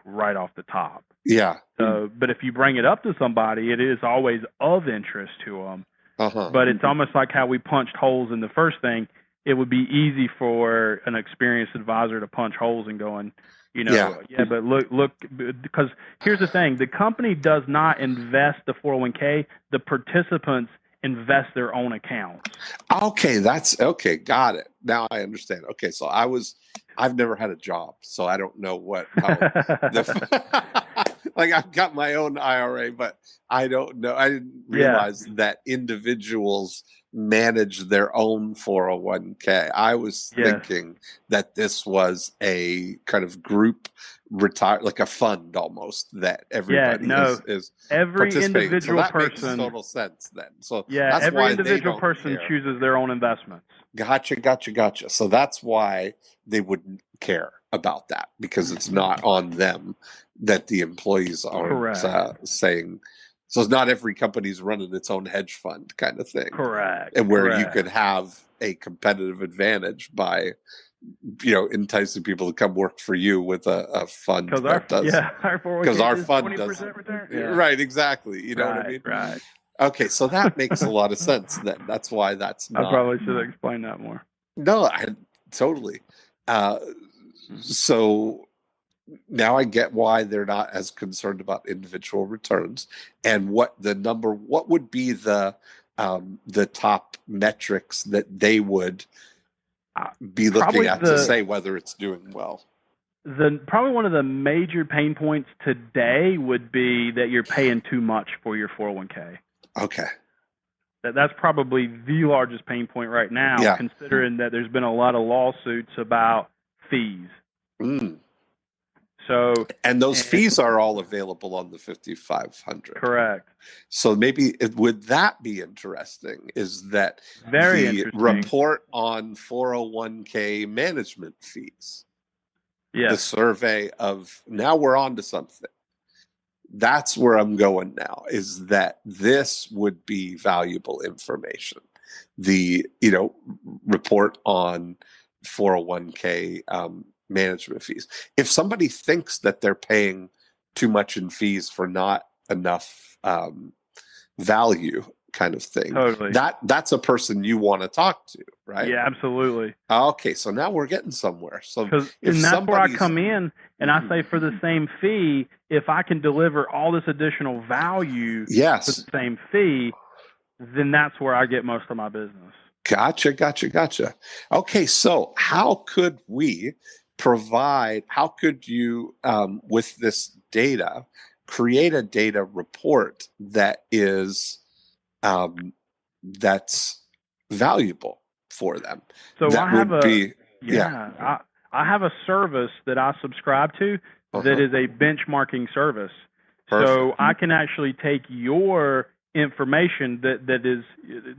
right off the top. Yeah. So, but if you bring it up to somebody, it is always of interest to them. Uh-huh. But it's almost like how we punched holes in the first thing. It would be easy for an experienced advisor to punch holes and going, yeah, but look, because here's the thing. The company does not invest the 401k. The participants invest their own accounts. Okay, got it. Now I understand. Okay, so I've never had a job, so I don't know like I've got my own IRA, but I don't know. I didn't realize that individuals manage their own 401k. I was thinking that this was a kind of group like a fund almost, that everybody is every participating. individual so that person makes total sense then. So that's every individual person chooses their own investments. Gotcha. So that's why they wouldn't care about that, because it's not on them that the employees are saying. So it's not every company's running its own hedge fund kind of thing. Correct. And where you could have a competitive advantage by, enticing people to come work for you with a fund that does. Because our fund does. Return. Yeah. Right, exactly. You know what I mean? Right. Okay, so that makes a lot of sense then. That's why that's not. I probably should explain that more. No, totally. So now I get why they're not as concerned about individual returns, and what would be the top metrics that they would be looking at to say whether it's doing well. Probably one of the major pain points today would be that you're paying too much for your 401k. Okay. That's probably the largest pain point right now, considering that there's been a lot of lawsuits about fees. So, and those fees are all available on the 5,500. Correct. So maybe would that be interesting? Is that very interesting report on 401k management fees? The survey of, now we're on to something. That's where I'm going now, is that this would be valuable information. The, report on 401k management fees. If somebody thinks that they're paying too much in fees for not enough value kind of thing, that's a person you want to talk to, right? Yeah, absolutely. Okay, so now we're getting somewhere. So and that's where I come in and I say, for the same fee, if I can deliver all this additional value for the same fee, then that's where I get most of my business. Gotcha. Okay, so how could you, with this data, create a data report that is that's valuable for them? So I have a service that I subscribe to that is a benchmarking service. Perfect. So I can actually take your information that is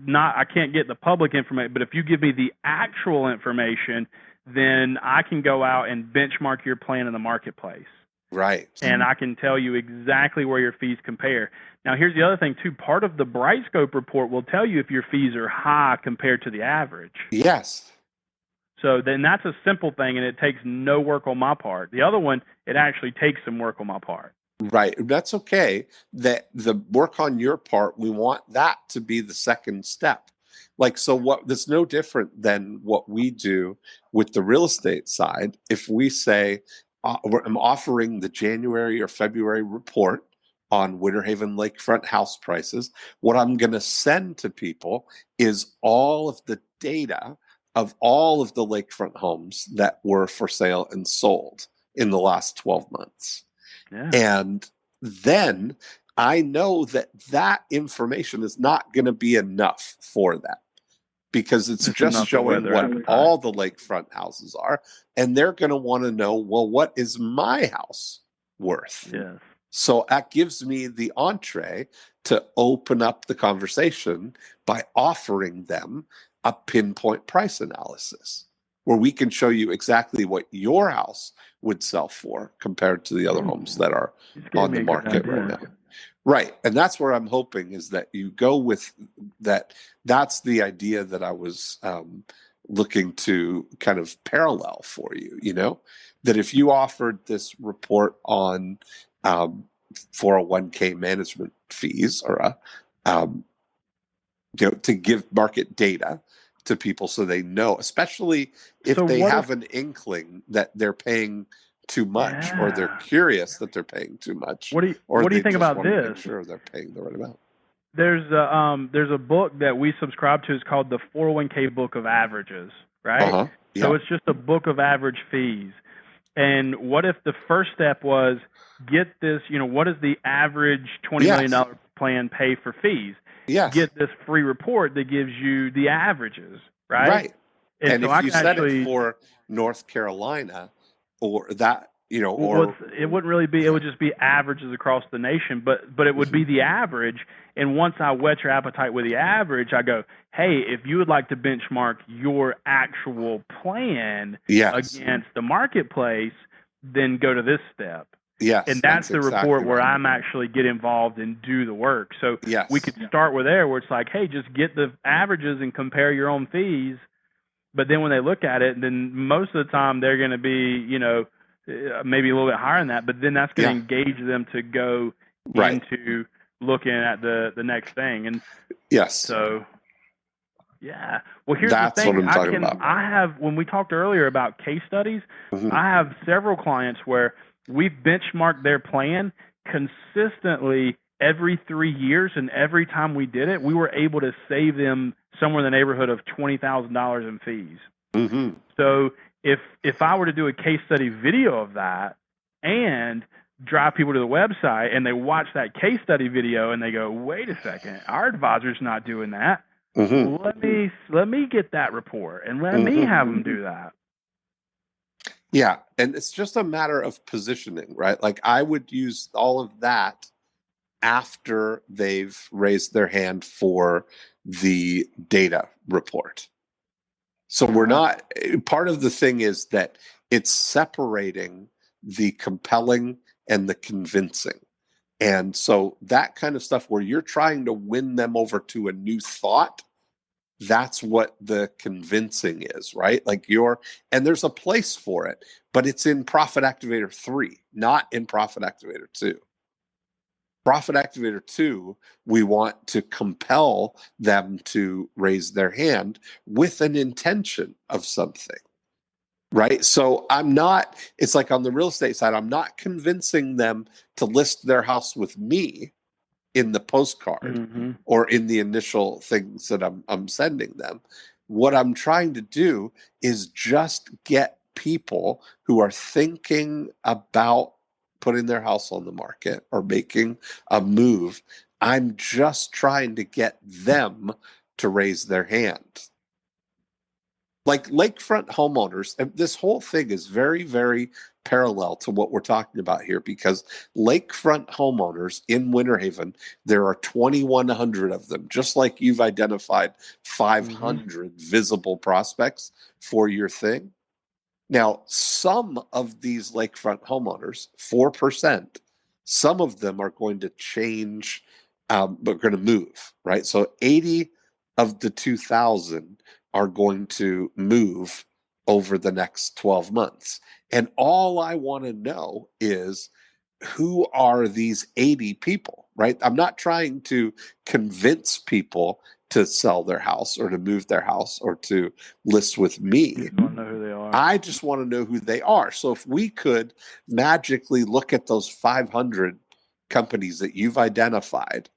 not, I can't get the public information, but if you give me the actual information, then I can go out and benchmark your plan in the marketplace. Right. And I can tell you exactly where your fees compare. Now, here's the other thing, too. Part of the Brightscope report will tell you if your fees are high compared to the average. Yes. So then that's a simple thing, and it takes no work on my part. The other one, it actually takes some work on my part. Right. That's okay. That the work on your part, we want that to be the second step. Like, so that's no different than what we do with the real estate side. If we say, I'm offering the January or February report on Winter Haven lakefront house prices, what I'm going to send to people is all of the data of all of the lakefront homes that were for sale and sold in the last 12 months. Yeah. And then I know that information is not going to be enough for them, because it's just showing what all the lakefront houses are. And they're going to want to know, well, what is my house worth? Yes. So that gives me the entree to open up the conversation by offering them a pinpoint price analysis where we can show you exactly what your house would sell for compared to the other homes that are on the market right now. Right. And that's where I'm hoping is that you go with that. That's the idea that I was looking to kind of parallel for you, that if you offered this report on 401k management fees or to give market data to people so they know, especially if they have an inkling that they're paying too much or they're curious that they're paying too much. What do you think about this? Make sure they're paying the right amount. There's a book that we subscribe to. It's called the 401k Book of Averages, right? Yeah. So it's just a book of average fees. And what if the first step was get this, what does the average $20 million plan pay for fees? Yes. Get this free report that gives you the averages, right? Right. And so if you set it for North Carolina or that, well, it wouldn't really be, it would just be averages across the nation, but it would be the average. And once I whet your appetite with the average, I go, hey, if you would like to benchmark your actual plan against the marketplace, then go to this step. Yes, and that's the report where I'm actually get involved and do the work. So we could start with there where it's like, hey, just get the averages and compare your own fees. But then when they look at it, then most of the time they're going to be, maybe a little bit higher than that. But then that's going to engage them to go into looking at the next thing. And so, well, here's that's the thing. What I'm talking about. I have, when we talked earlier about case studies, I have several clients where we've benchmarked their plan consistently every 3 years, and every time we did it, we were able to save them somewhere in the neighborhood of $20,000 in fees. So if I were to do a case study video of that and drive people to the website and they watch that case study video and they go, wait a second, our advisor's not doing that. Let me get that report and let me have them do that. Yeah, and it's just a matter of positioning, right? Like I would use all of that after they've raised their hand for the data report. So we're not, part of the thing is that it's separating the compelling and the convincing. And so that kind of stuff where you're trying to win them over to a new thought, that's what the convincing is, right? Like and there's a place for it, but it's in Profit Activator 3, not in Profit Activator 2. Profit Activator 2, we want to compel them to raise their hand with an intention of something, right? So it's like on the real estate side, I'm not convincing them to list their house with me in the postcard or in the initial things that I'm sending them. What I'm trying to do is just get people who are thinking about putting their house on the market or making a move. I'm just trying to get them to raise their hand. Like lakefront homeowners, and this whole thing is very, very parallel to what we're talking about here, because lakefront homeowners in Winter Haven, there are 2,100 of them, just like you've identified 500 visible prospects for your thing. Now, some of these lakefront homeowners, 4%, some of them are going to change, but going to move, right? So 80 of the 2,000 are going to move over the next 12 months. And all I want to know is, who are these 80 people, right? I'm not trying to convince people to sell their house or to move their house or to list with me. You just want to know who they are. I just want to know who they are. So if we could magically look at those 500 companies that you've identified,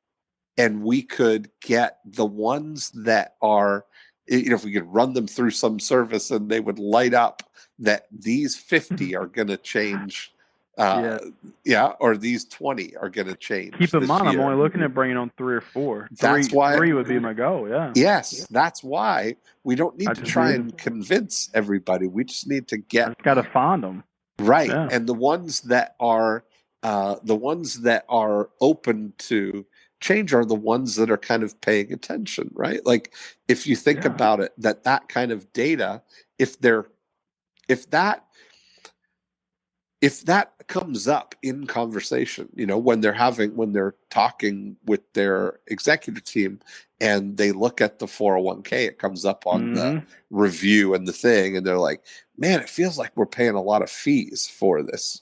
and we could get the ones that are, if we could run them through some service and they would light up that these 50 are going to change, or these 20 are going to change. Keep in mind, I'm only looking at bringing on 3 or 4. That's why 3 would be my goal. Yeah. Yes, that's why we don't need to try and convince everybody. We just need to get. Got to find them. Right, and the ones that are open to change are the ones that are kind of paying attention, right? Like if you think about it, that kind of data, if that comes up in conversation, when they're talking with their executive team and they look at the 401k, it comes up on the review and the thing, and they're like, man, it feels like we're paying a lot of fees for this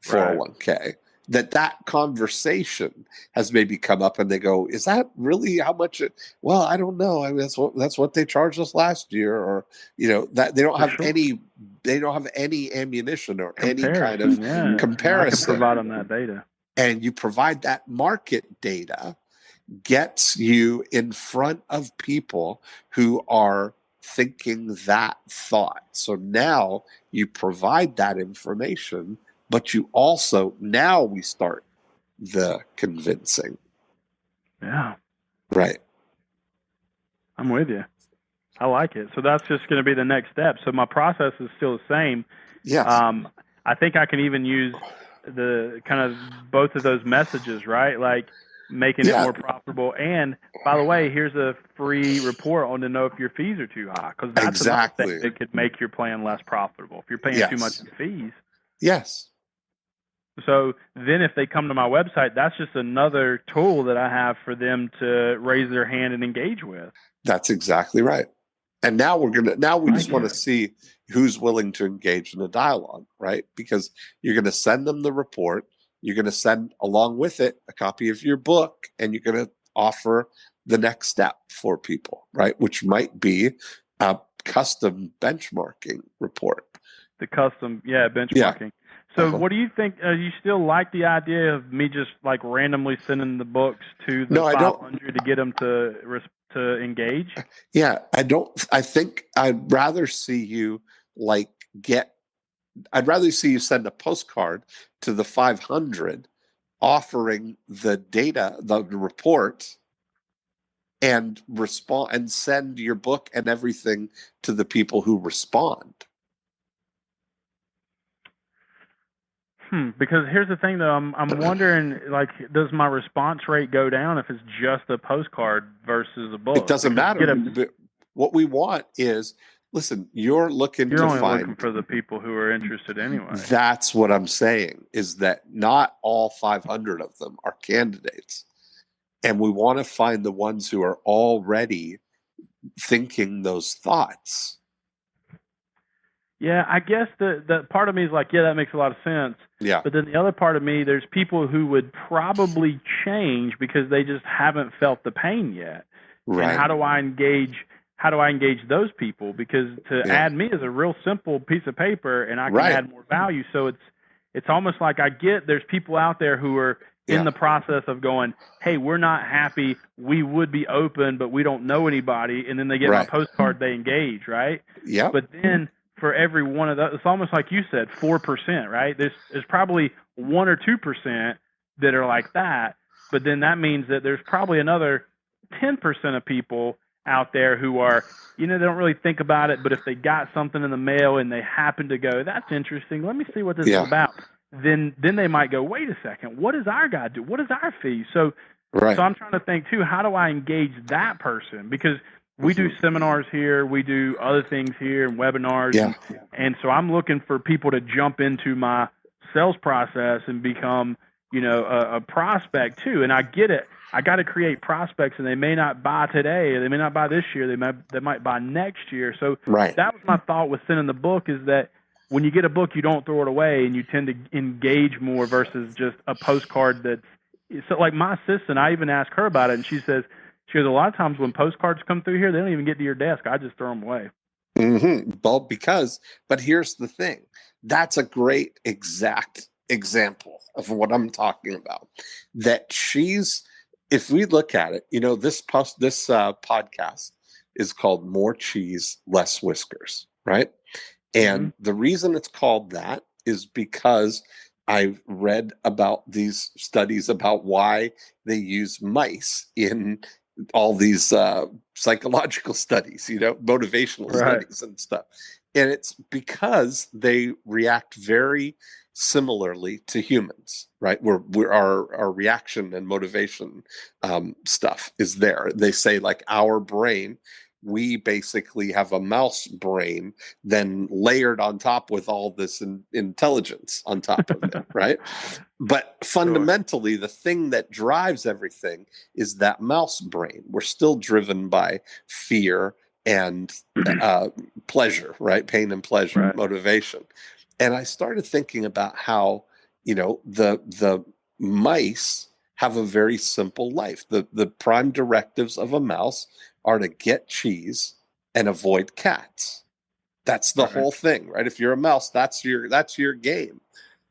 401k. That conversation has maybe come up, and they go, is that really how much well, I don't know. I mean, that's what they charged us last year, or that they don't have any ammunition or any kind of comparison. I can provide them that data. And you provide that market data, gets you in front of people who are thinking that thought. So now you provide that information, but you also, now we start the convincing. Yeah. Right. I'm with you. I like it. So that's just going to be the next step. So my process is still the same. Yes. I think I can even use the kind of both of those messages, right? Like making it more profitable. And by the way, here's a free report on to know if your fees are too high, because that's another thing that could make your plan less profitable if you're paying too much in fees. Yes. So then if they come to my website, that's just another tool that I have for them to raise their hand and engage with. That's exactly right. And now we just want to see who's willing to engage in a dialogue, right? Because you're going to send them the report. You're going to send along with it a copy of your book, and you're going to offer the next step for people, right? Which might be a custom benchmarking report. The custom, benchmarking. Yeah. So what do you think? You still like the idea of me just like randomly sending the books to the 500 to get them to engage? Yeah, I don't. I think I'd rather see you I'd rather see you send a postcard to the 500 offering the data, the report, and respond, and send your book and everything to the people who respond. Because here's the thing, though. I'm wondering, like, does my response rate go down if it's just a postcard versus a book? It doesn't matter. What we want is, listen, you're only looking for the people who are interested anyway. That's what I'm saying, is that not all 500 of them are candidates. And we want to find the ones who are already thinking those thoughts. Yeah, I guess the part of me is like, yeah, that makes a lot of sense. Yeah. But then the other part of me, there's people who would probably change because they just haven't felt the pain yet. Right. And how do I engage those people? Because to add me is a real simple piece of paper, and I can add more value. So it's almost like there's people out there who are in the process of going, hey, we're not happy. We would be open, but we don't know anybody. And then they get my postcard, they engage, right? Yeah. But then for every one of those, it's almost like you said, 4%, right? There's probably 1 or 2% that are like that, but then that means that there's probably another 10% of people out there who are, they don't really think about it, but if they got something in the mail and they happen to go, that's interesting, let me see what this is about, then they might go, wait a second, what does our guy do? What is our fee? So I'm trying to think too, how do I engage that person? Because we do seminars here, we do other things here and webinars. And so I'm looking for people to jump into my sales process and become, a prospect too. And I get it. I got to create prospects, and they may not buy today, or they may not buy this year. They might buy next year. So that was my thought with sending the book, is that when you get a book, you don't throw it away, and you tend to engage more versus just a postcard so like my assistant, I even asked her about it, and she goes, a lot of times when postcards come through here, they don't even get to your desk. I just throw them away. Well, but here's the thing. That's a great exact example of what I'm talking about. That if we look at it, this podcast is called More Cheese, Less Whiskers, right? And the reason it's called that is because I've read about these studies about why they use mice in all these psychological studies, motivational studies and stuff. And it's because they react very similarly to humans, right? Our reaction and motivation stuff is there. They say like our brain, we basically have a mouse brain then layered on top with all this intelligence on top of it, right? But Sure. fundamentally, the thing that drives everything is that mouse brain. We're still driven by fear and pleasure, right? Pain and pleasure, Right. motivation. And I started thinking about how, the mice have a very simple life. The prime directives of a mouse are to get cheese and avoid cats. That's the Right. whole thing, right? If you're a mouse, that's your game.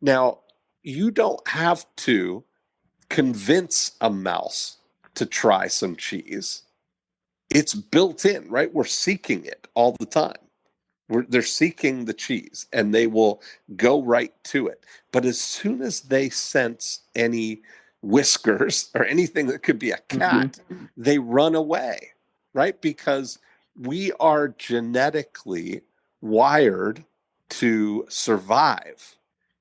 Now, you don't have to convince a mouse to try some cheese. It's built in, right? We're seeking it all the time. They're seeking the cheese and they will go right to it. But as soon as they sense any whiskers or anything that could be a cat, they run away, right? Because we are genetically wired to survive.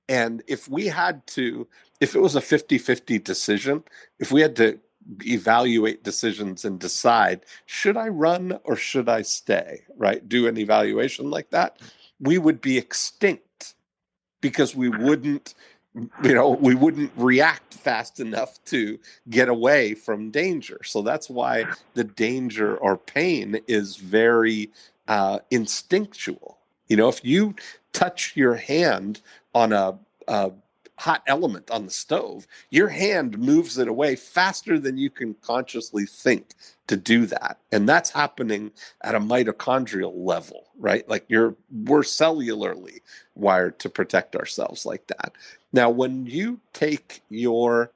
And if it was a 50-50 decision, if we had to evaluate decisions and decide, should I run or should I stay, right? Do an evaluation like that, we would be extinct because we wouldn't react fast enough to get away from danger. So that's why the danger or pain is very instinctual. If you touch your hand on a hot element on the stove, your hand moves it away faster than you can consciously think to do that. And that's happening at a mitochondrial level, right? Like we're cellularly wired to protect ourselves like that. Now, when you take your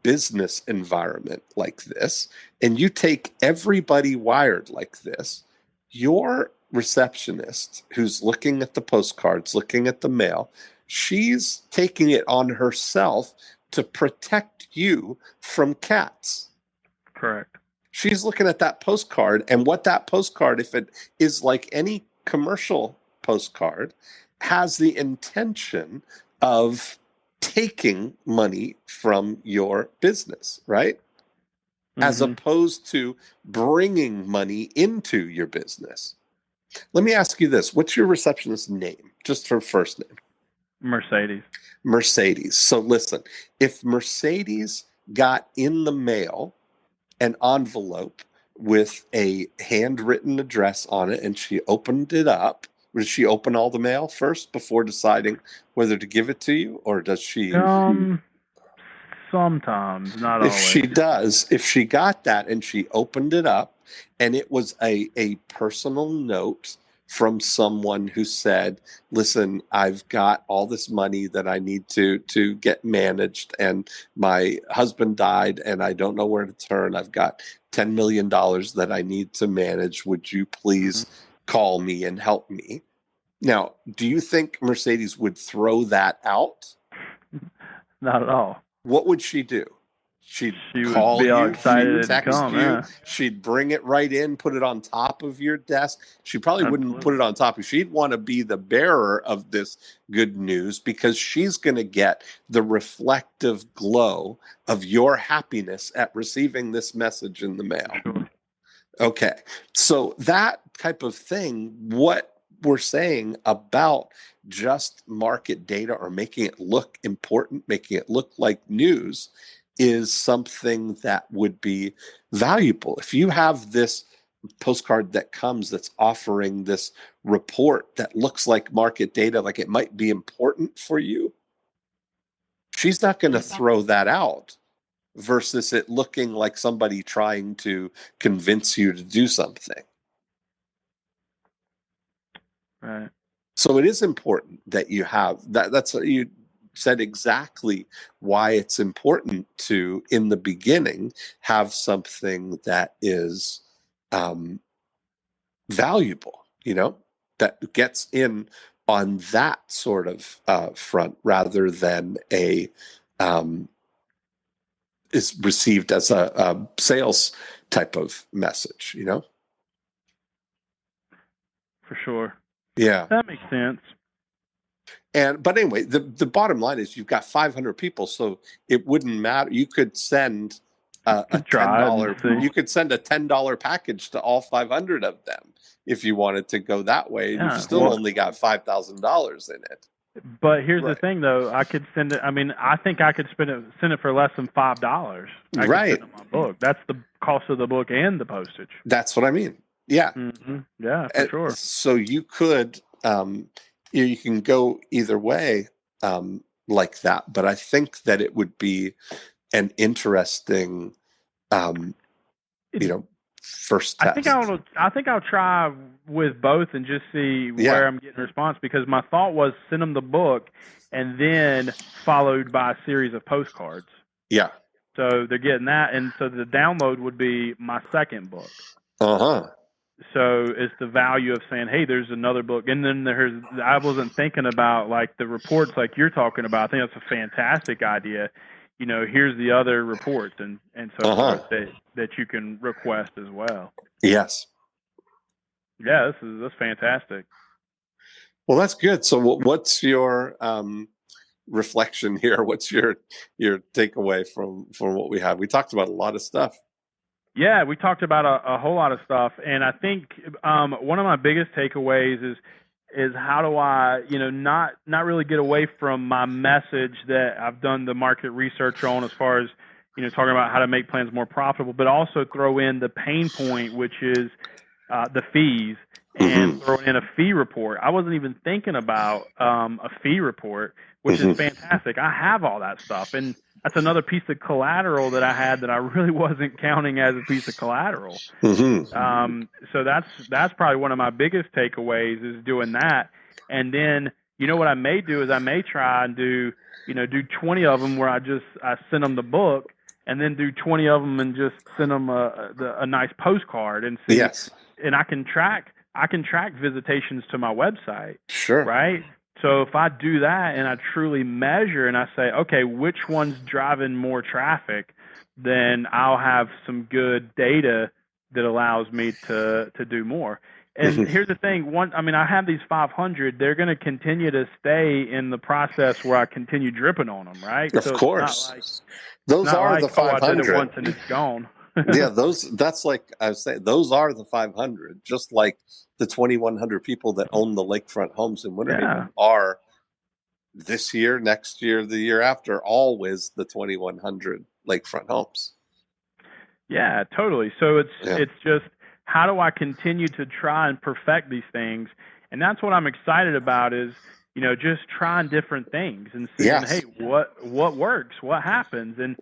business environment like this and you take everybody wired like this, your receptionist who's looking at the postcards, looking at the mail, she's taking it on herself to protect you from cats. Correct. She's looking at that postcard, and what that postcard, if it is like any commercial postcard, has the intention of taking money from your business, right? As opposed to bringing money into your business. Let me ask you this. What's your receptionist's name? Just her first name. Mercedes. Mercedes. So listen, if Mercedes got in the mail an envelope with a handwritten address on it and she opened it up, does she open all the mail first before deciding whether to give it to you, or does she? Sometimes, not If always. she does, if she got that and she opened it up and it was a personal note from someone who said, listen, I've got all this money that I need to get managed, and my husband died and I don't know where to turn. I've got $10 million that I need to manage. Would you please call me and help me? Now, do you think Mercedes would throw that out? Not at all. What would she do? She'd She call would be all you, excited she'd and text come, you, yeah. she'd bring it right in, put it on top of your desk. She probably wouldn't put it on top of you. She'd want to be the bearer of this good news because she's going to get the reflective glow of your happiness at receiving this message in the mail. Sure. Okay. So that type of thing, what we're saying about just market data or making it look important, making it look like news, is something that would be valuable. If you have this postcard that comes that's offering this report that looks like market data, like it might be important for you, she's not going to throw that out versus it looking like somebody trying to convince you to do something. Right. So it is important that you have that. That's what you said exactly why it's important to, in the beginning, have something that is valuable, that gets in on that sort of front rather than is received as a sales type of message, For sure. Yeah. That makes sense. But anyway, the bottom line is you've got 500 people, so it wouldn't matter. You could send a $10. You could send a $10 package to all 500 of them if you wanted to go that way. Yeah, You've still only got $5,000 in it. But here's the thing, though. I could send it. I mean, I think I could send it for less than $5. I could send it my book. That's the cost of the book and the postage. That's what I mean. Yeah. Mm-hmm. Yeah, for sure. So you could, you can go either way like that. But I think that it would be an interesting, first test. I think I'll try with both and just see where I'm getting a response, because my thought was send them the book and then followed by a series of postcards. Yeah. So they're getting that, and so the download would be my second book. Uh-huh. So it's the value of saying, hey, there's another book. And then I wasn't thinking about like the reports like you're talking about. I think that's a fantastic idea. Here's the other reports and so forth that you can request as well. Yes. Yeah, that's fantastic. Well, that's good. So what's your reflection here? What's your takeaway from what we have? We talked about a lot of stuff. Yeah, we talked about a whole lot of stuff. And I think one of my biggest takeaways is how do I, not really get away from my message that I've done the market research on, as far as, talking about how to make plans more profitable, but also throw in the pain point, which is the fees, and throw in a fee report. I wasn't even thinking about a fee report, which is fantastic. I have all that stuff. And that's another piece of collateral that I had that I really wasn't counting as a piece of collateral. So that's probably one of my biggest takeaways, is doing that. And then, what I may do is I may try and do 20 of them where I send them the book, and then do 20 of them and just send them a nice postcard and see. Yes. And I can track visitations to my website. Sure. Right. So if I do that and I truly measure and I say, okay, which one's driving more traffic, then I'll have some good data that allows me to do more. And here's the thing. I have these 500. They're going to continue to stay in the process where I continue dripping on them, right? Of course. Those are the 500. I did it once and it's gone. Yeah, that's like I was saying, those are the 500, just like the 2,100 people that own the lakefront homes in Winter Haven are this year, next year, the year after, always the 2,100 lakefront homes. Yeah, totally. So it's just, how do I continue to try and perfect these things? And that's what I'm excited about, is, just trying different things and seeing, hey, what works, what happens. And,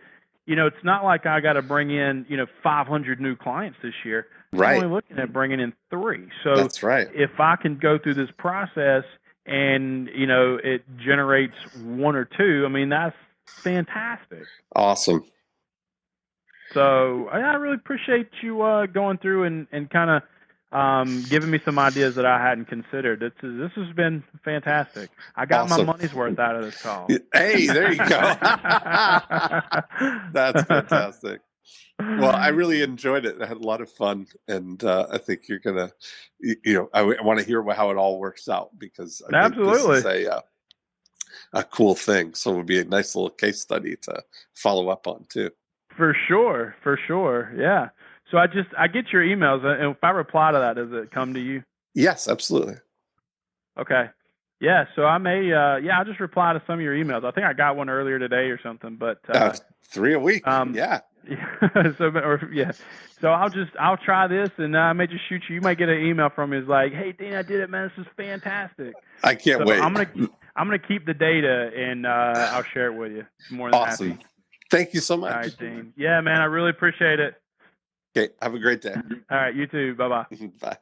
it's not like I got to bring in, 500 new clients this year. Right. I'm only looking at bringing in 3. So that's right. If I can go through this process and, it generates 1 or 2, that's fantastic. Awesome. So I really appreciate you going through and kind of giving me some ideas that I hadn't considered. This has been fantastic. I got my money's worth out of this call. Hey, there you go. That's fantastic. Well, I really enjoyed it. I had a lot of fun, and I think you're gonna, I want to hear how it all works out, because I think this is a cool thing. So it would be a nice little case study to follow up on too. For sure. Yeah. So I get your emails, and if I reply to that, does it come to you? Yes, absolutely. Okay. Yeah. So I may, I'll just reply to some of your emails. I think I got one earlier today or something, but 3 a week. Yeah. So I'll try this, and I may just shoot you. You might get an email from me. It's like, hey, Dean, I did it, man. This is fantastic. I can't wait. I'm gonna keep the data, and I'll share it with you. More than awesome. Happy. Thank you so much. All right, Dean. Yeah, man. I really appreciate it. Okay. Have a great day. All right. You too. Bye-bye. Bye.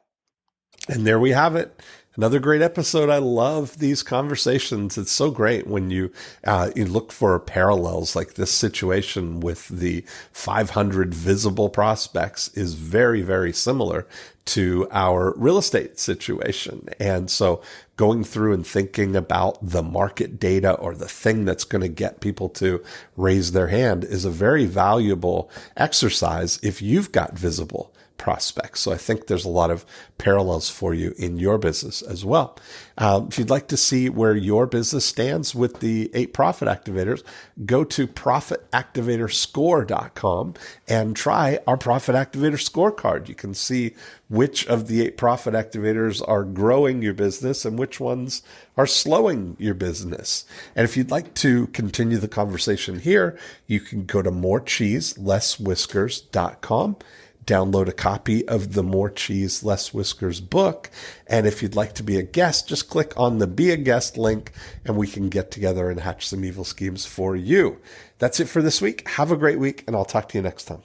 And there we have it. Another great episode. I love these conversations. It's so great when you look for parallels, like this situation with the 500 visible prospects is very, very similar to our real estate situation. And so going through and thinking about the market data or the thing that's going to get people to raise their hand is a very valuable exercise if you've got visible prospects. So I think there's a lot of parallels for you in your business as well. If you'd like to see where your business stands with the 8 profit activators, go to profitactivatorscore.com and try our profit activator scorecard. You can see which of the 8 profit activators are growing your business and which ones are slowing your business. And if you'd like to continue the conversation here, you can go to morecheeselesswhiskers.com, download a copy of the More Cheese Less Whiskers book. And if you'd like to be a guest, just click on the Be a Guest link and we can get together and hatch some evil schemes for you. That's it for this week. Have a great week, and I'll talk to you next time.